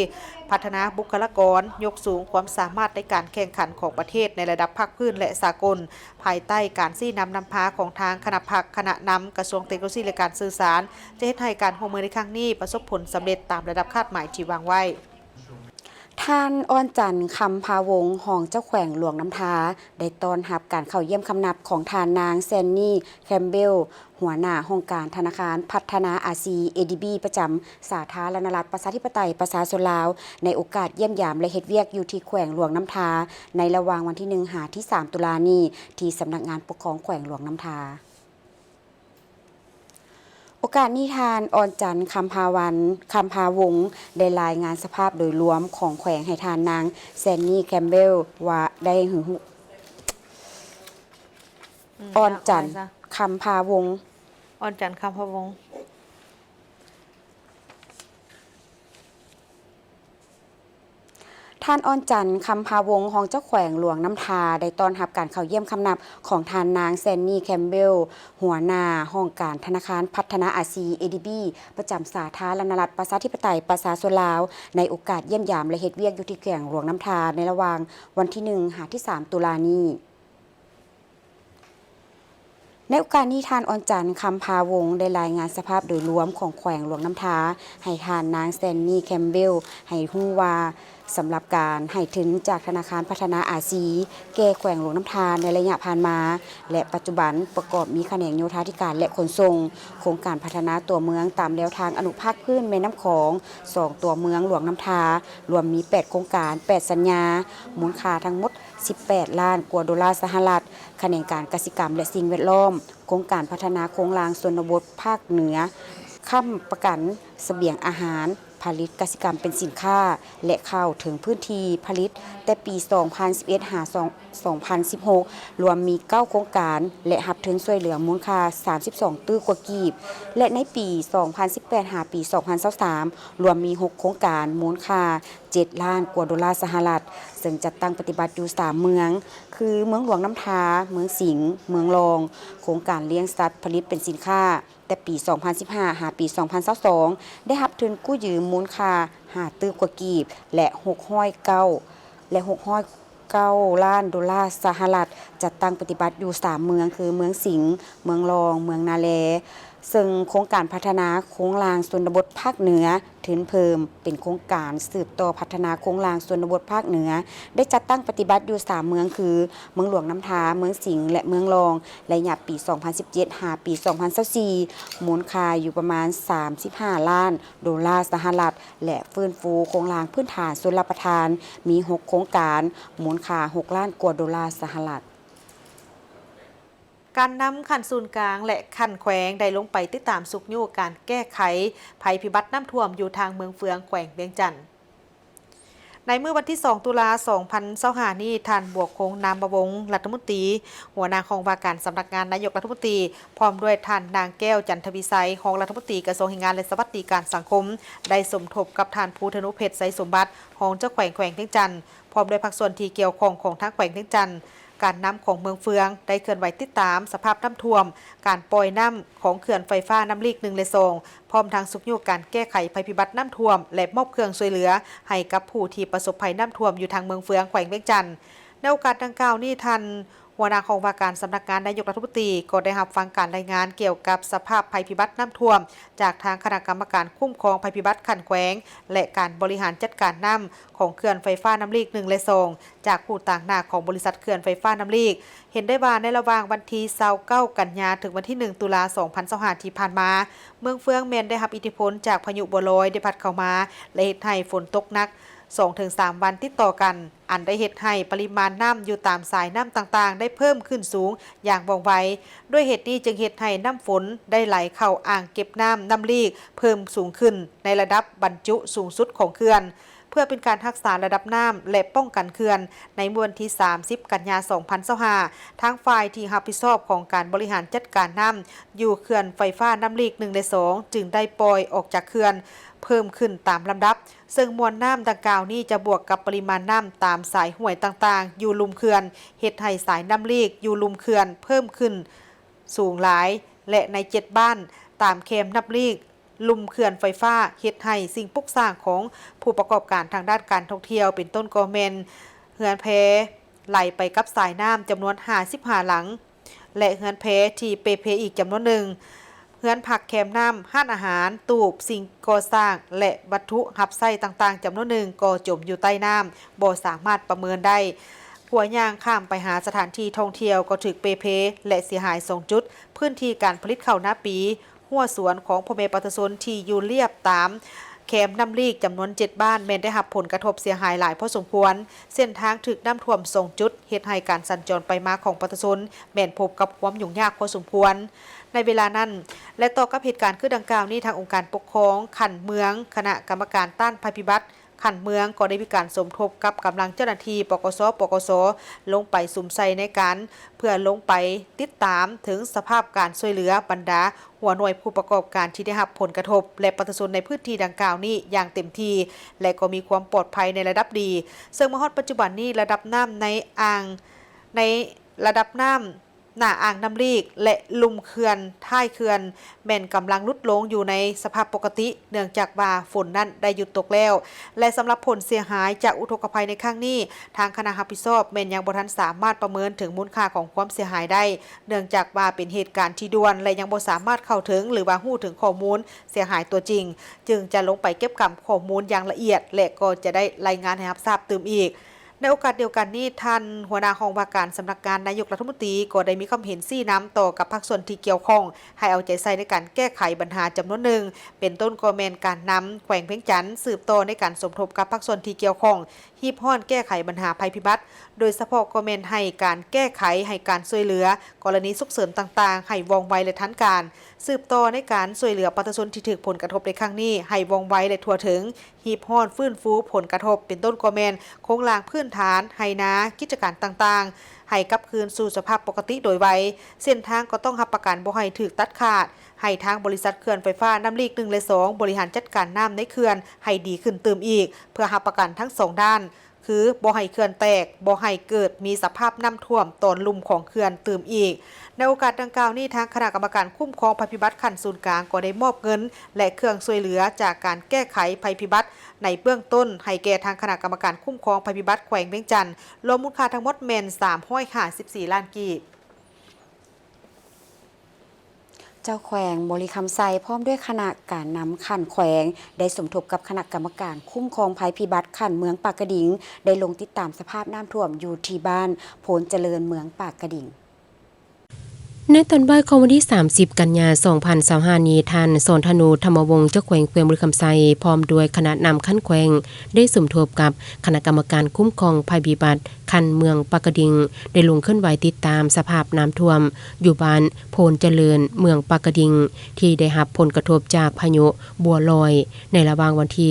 พัฒนาบุคลากรยกสูงความสามารถในการแข่งขันของประเทศในระดับภาคพื้นและสากลภายใต้การชี้นำพาของทางคณะพักคณะนำกระทรวงเทคโนโลยีและการสื่อสารจะเฮ็ดให้การร่วมมือในครั้งนี้ประสบผลสำเร็จตามระดับคาดหมายที่วางไว้ท่านอ้อนจันทร์คำพาวงศ์หองเจ้าแขวงหลวงน้ำทาได้ต้อนรับการเข้าเยี่ยมคำนับของทานนางแซนนี่แคมเบลหัวหน้าองค์การธนาคารพัฒนาอาซี ADB ประจำสาธารณรัฐประชาธิปไตยประชาชนลาวในโอกาสเยี่ยมยามและเฮ็ดเวียกอยู่ที่แขวงหลวงน้ำทาในระหว่างวันที่1 ถึง 3 ตุลานี้ที่สำนักงานปกครองแขวงหลวงน้ำทาโอกาสนี้ทานอ่อนจันทร์คำพาวงศ์ได้รายงานสภาพโดยรวมของแขวงให้ทานนางแซนนี่แคมเบลว่าได้อ่อนจันทร์คำพาวงศ์อ่อนจันทร์คำพาวงศ์ท่านอ้อนจันทร์คำพาวงศ์ของเจ้าแขวงหลวงน้ำทาได้ต้อนรับการเข้าเยี่ยมคำนับของทานนางแซนนี่แคมเบลหัวหน้าห้องการธนาคารพัฒนาอาซี ADB ประจำสาธารณรัฐประชาธิปไตยประชาชนลาวในโอกาสเยี่ยมยามและเฮ็ดเวียกอยู่ที่แขวงหลวงน้ำทาในระหว่างวันที่1 ถึง 3 ตุลานี้ในโอกาสนี้ทานอ่อนจันทร์คำพาวงศ์ได้รายงานสภาพโดยรวมของแขวงหลวงน้ำทาให้ทานนางแซนนี่แคมเบลให้ฮู้ว่าสำหรับการให้ถึงจากธนาคารพัฒนาอาซีแก่แขวงหลวงน้ำทาในระยะผ่านมาและปัจจุบันประกอบมีแขนงโยธาธิการและขนส่งโครงการพัฒนาตัวเมืองตามแนวทางอนุภาคพื้นแม่น้ำของ2ตัวเมืองหลวงน้ำทารวมมี8โครงการ8สัญญามูลค่าทั้งหมด18 ล้านกว่าดอลลาร์สหรัฐแขนงการกสิกรรมและสิ่งแวดล้อมโครงการพัฒนาโครงรางชนบทภาคเหนือค้ำประกันเสบียงอาหารผลิตกสิกรรมเป็นสินค้าและเข้าถึงพื้นที่ผลิตแต่ปี 2011 หา 2016 รวมมี 9 โครงการและรับทุนช่วยเหลือมูลค่า 32 ตื้อกว่ากีบและในปี 2018 หาปี 2023 รวมมี 6 โครงการมูลค่า 7 ล้านกว่าดอลลาร์สหรัฐซึ่งจัดตั้งปฏิบัติอยู่ 3 เมืองคือเมืองหลวงน้ำทาเมืองสิงห์เมืองรองโครงการเลี้ยงสัตว์ผลิตเป็นสินค้าแต่ปี 2015 หาปี 2022 ได้รับทุนกู้ยืมมูลค่า5 ตื้อกว่ากีบและ609 ล้านดอลลาร์สหรัฐจัดตั้งปฏิบัติอยู่ 3 เมืองคือเมืองสิงห์เมืองรองเมืองนาแลซึ่งโครงการพัฒนาโครงรางชนบทภาคเหนือทุนเพิ่มเป็นโครงการสืบต่อพัฒนาโครงรางชนบทภาคเหนือได้จัดตั้งปฏิบัติอยู่ 3 เมืองคือเมืองหลวงน้ำทาเมืองสิงห์และเมืองรองระยะปี 2017 หาปี 2024 มูลค่าอยู่ประมาณ 35 ล้านดอลลาร์สหรัฐและฟื้นฟูโครงรางพื้นฐานชลประทานมี 6 โครงการมูลค่า 6 ล้านกว่าดอลลาร์สหรัฐการนำขันศูนย์กลางและขันแขวงได้ลงไปติดตามสุกโยการแก้ไขภัยพิบัติน้ำท่วมอยู่ทางเมืองเฟืองแขวงเวียงจันทน์ในเมื่อวันที่ 2 ตุลาคม 2025 นี้ท่านบวกคงนามวงศ์รัฐมนตรีหัวหน้าของว่าการสำนักงานนายกรัฐมนตรีพร้อมด้วยท่านนางแก้วจันทวิไสรองรัฐมนตรีกระทรวงแรงงานและสวัสดิการสังคมได้สมทบกับท่านภูธนุเพชรไสสมบัติรองเจ้าแขวงเวียงจันทน์พร้อมด้วยภาคส่วนที่เกี่ยวข้องของทางแขวงเวียงจันทน์ การน้ำของเมืองเฟืองได้เคลื่อนไหวติดตามสภาพน้ำท่วมการปล่อยน้ำของเขื่อนไฟฟ้าน้ำลีก1และ2พร้อมทางสุขโยกการแก้ไขภัยพิบัติน้ำท่วมและมอบเครื่องช่วยเหลือให้กับผู้ที่ประสบภัยน้ำท่วมอยู่ทางเมืองเฟืองแขวงเวียงจันทน์ในโอกาสดังกล่าวนี้ท่านหัวหน้าของว่าการสำนักงานนายกรัฐมนตรีก็ได้รับฟังการรายงานเกี่ยวกับสภาพภัยพิบัติน้ำท่วมจากทางคณะกรรมการคุ้มครองภัยพิบัติขันแขวงและการบริหารจัดการน้ำของเขื่อนไฟฟ้าน้ำลีก1และ2จากผู้ต่างหน้าของบริษัทเขื่อนไฟฟ้าน้ำลีกเห็นได้ว่าในระหว่างวันที่29กันยายนถึงวันที่1ตุลาคม2025ที่ผ่านมาเมืองเฟืองแม้นได้รับอิทธิพลจากพายุบัวลอยได้พัดเข้ามาและเฮ็ดให้ฝนตกหนัก2-3 วันติดต่อกันอันได้เฮ็ดให้ปริมาณน้ำอยู่ตามสายน้ำต่างๆได้เพิ่มขึ้นสูงอย่างว่องไวด้วยเหตุนี้จึงเฮ็ดให้น้ำฝนได้ไหลเข้าอ่างเก็บน้ำน้ำลีกเพิ่มสูงขึ้นในระดับบรรจุสูงสุดของเขื่อนเพื่อเป็นการรักษาระดับน้ำและป้องกันเขื่อนในวันที่30กันยายน2025ทางฝ่ายที่รับผิดชอบของการบริหารจัดการน้ำอยู่เขื่อนไฟฟ้าน้ำลีก1และ2จึงได้ปล่อยออกจากเขื่อนเพิ่มขึ้นตามลำดับซึ่งมวลน้ำดังกล่าวนี้จะบวกกับปริมาณน้ำตามสายห้วยต่างๆอยู่ลุ่มเขื่อนเฮ็ดให้สายน้ำลีกอยู่ลุ่มเขื่อนเพิ่มขึ้นสูงหลายและใน7บ้านตามเขมน้ำลีกลุ่มเขื่อนไฟฟ้าเฮ็ดให้สิ่งปลูกสร้างของผู้ประกอบการทางด้านการท่องเที่ยวเป็นต้นก็แม่นเฮือนแพไหลไปกับสายน้ำจำนวน55หลังและเฮือนแพที่เปเพอีกจำนวนหนึ่งเฮือนผักแคมน้ำห้านอาหารตูบสิ่งก่อสร้างและวัตถุหับไส้ต่างๆจำนวนหนึ่งก็จมอยู่ใต้น้ำบ่สามารถประเมินได้หัวย่างข้ามไปหาสถานที่ท่องเที่ยวก็ถึกเปเพและเสียหาย2จุดพื้นที่การผลิตข้าวหน้าปีหัวสวนของพ่อแม่ประชาชนที่อยู่เรียบตามแคมน้ำลีกจำนวน7บ้านแม้นได้รับผลกระทบเสียหายหลายพอสมควรเส้นทางถึกน้ำท่วม2จุดเฮ็ดให้การสัญจรไปมาของประชาชนแม้นพบกับความยุ่งยากพอสมควรในเวลานั้นและต่อกับเหตุการณ์คือดังกล่าวนี้ทางองค์การปกครองขันเมืองคณะกรรมการต้านภัยพิบัติขันเมืองก็ได้มีการสมทบกับกำลังเจ้าหน้าที่ปกสลงไปสุ่มใส่ในการเพื่อลงไปติดตามถึงสภาพการช่วยเหลือบรรดาหัวหน่วยผู้ประกอบการที่ได้รับผลกระทบและประชาชนในพื้นที่ดังกล่าวนี้อย่างเต็มที่และก็มีความปลอดภัยในระดับดีซึ่งเมื่อฮอดปัจจุบันนี้ระดับน้ำในระดับน้ำหน้าอ่างน้ำลีกและลุ่มเขื่อนท้ายเขื่อนแม่นกำลังลดลงอยู่ในสภาพปกติเนื่องจากว่าฝนนั้นได้หยุดตกแล้วและสำหรับผลเสียหายจากอุทกภัยในครั้งนี้ทางคณะรับผิดชอบแม่นยังบ่ทันสามารถประเมินถึงมูลค่าของความเสียหายได้เนื่องจากว่าเป็นเหตุการณ์ที่ด่วนและยังบ่สามารถเข้าถึงหรือว่าฮู้ถึงข้อมูลเสียหายตัวจริงจึงจะลงไปเก็บเก็บข้อมูลอย่างละเอียดและก็จะได้รายงานให้รับทราบเติมอีกในโอกาสเดียวกันนี้ท่านหัวหน้าห้องว่าการสำนักงานนายกรัฐมนตรีก็ได้มีความเห็น4น้ำต่อกับภาคส่วนที่เกี่ยวข้องให้เอาใจใส่ในการแก้ไขปัญหาจำนวนหนึ่งเป็นต้นก็แม่นการนำแขวงเวียงจันทน์สืบต่อในการสมทบกับภาคส่วนที่เกี่ยวข้องฮีบฮ้อนแก้ไขปัญหาภัยพิบัติโดยเฉพาะก็แม่นให้การแก้ไขให้การช่วยเหลือกรณีฉุกเฉินต่างๆให้ว่องไวและทันการสืบต่อในการช่วยเหลือประชาชนที่ถูกผลกระทบในครั้งนี้ให้ว่องไวและทั่วถึงฮีบฮ้อนฟื้นฟูผลกระทบเป็นต้นก็แม่นโครงสร้างพื้นฐานให้นากิจการต่างๆให้กลับคืนสู่สภาพปกติโดยไวเส้นทางก็ต้องรับประกันบ่ให้ถูกตัดขาดให้ทางบริษัทเขื่อนไฟฟ้าน้ำลีก1และ2บริหารจัดการน้ำในเขื่อนให้ดีขึ้นเติมอีกเพื่อรับประกันทั้ง2ด้านคือบ่ให้เขื่อนแตกบ่ให้เกิดมีสภาพน้ำท่วมตอนลุ่มของเขื่อนเติมอีกในโอกาสดังกล่าวนี้ทางคณะกรรมการคุ้มครองภัยพิบัติขั้นศูนย์กลางก็ได้มอบเงินและเครื่องช่วยเหลือจากการแก้ไขภัยพิบัติในเบื้องต้นให้แก่ทางคณะกรรมการคุ้มครองภัยพิบัติแขวงเวียงจันทน์รวมมูลค่าทั้งหมดแม่น354ล้านกีบเจ้าแขวงบริคำไซพร้อมด้วยคณะการนำขันแขวงได้สมทบกับคณะกรรมการคุ้มครองภัยพิบัติขันเมืองปากกระดิ่งได้ลงติดตามสภาพน้ำท่วมอยู่ที่บ้านโพนเจริญเมืองปากกระดิ่งในตอนบ่ายของวันที่30กันยายน2025นี้ท่านสอนธนูธรรมวงศ์เจ้าแขวงเขวงบริคำไซพร้อมด้วยคณะนำขันแขวงได้สมทบกับคณะกรรมการคุ้มครองภัยพิบัติขันเมืองปากกระดิ่งได้ลงเคลื่อนไหวติดตามสภาพน้ำท่วมอยู่บ้านโพนเจริญเมืองปากกระดิ่งที่ได้รับผลกระทบจากพายุบัวลอยในระหว่างวันที่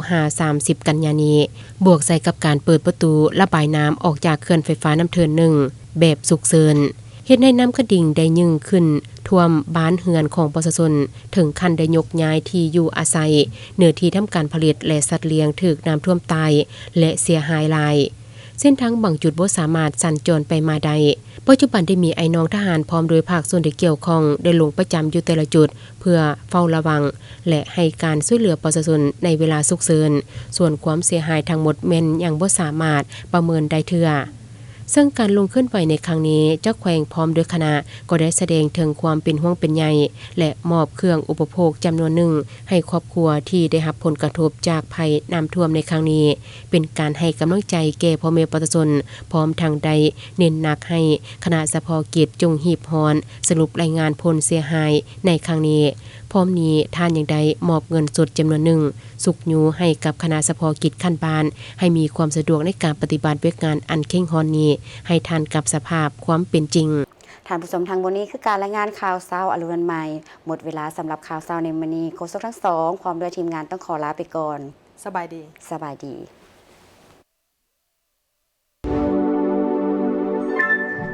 29-30กันยายนนี้บวกใส่กับการเปิดประตูระบายน้ำออกจากเขื่อนไฟฟ้าน้ำเทิน1แบบฉุกเฉินเฮ็ดให้น้ำกระดิ่งได้ยิ่งขึ้นท่วมบ้านเฮือนของประชาชนถึงขั้นได้ยกย้ายที่อยู่อาศัยเนื้อที่ทำการผลิตและสัตว์เลี้ยงถูกน้ำท่วมตายและเสียหายหลาย เส้นทางบางจุดบ่สามารถสัญจรไปมาได้ปัจจุบันได้มีไอ้น้องทหารพร้อมโดยภาคส่วนที่เกี่ยวข้องได้ลงประจำอยู่แต่ละจุดเพื่อเฝ้าระวังและให้การช่วยเหลือประชาชนในเวลาฉุกเฉินส่วนความเสียหายทั้งหมดแม่นยังบ่สามารถประเมินได้เทื่อซึ่งการลงขึ้นไปในครั้งนี้เจ้าแขวงพร้อมด้วยคณะก็ได้แสดงถึงความเป็นห่วงเป็นใยและมอบเครื่องอุปโภคจำนวนหนึ่งให้ครอบครัวที่ได้รับผลกระทบจากภัยน้ำท่วมในครั้งนี้เป็นการให้กำลังใจแก่พ่อแม่ประชาชนพร้อมทางใดเน้นหนักให้คณะเฉพาะกิจจงหีบฮอนสรุปรายงานผลเสียหายในครั้งนี้พร้อมนี้ท่านยังได้มอบเงินสดจำนวนหนึ่งสุกยูให้กับคณะเฉพาะกิจขั้นบ้านให้มีความสะดวกในการปฏิบัติเวกงานอันเข่งฮอนนี้ให้ทันกับสภาพความเป็นจริงท่านผู้ชมทางบนนี้คือการรายงานข่าวเช้าอรุณวันใหม่หมดเวลาสำหรับข่าวเช้าในมื้อนี้โฆษกทั้งสองพร้อมด้วยทีมงานต้องขอลาไปก่อนสบายดีสบายดี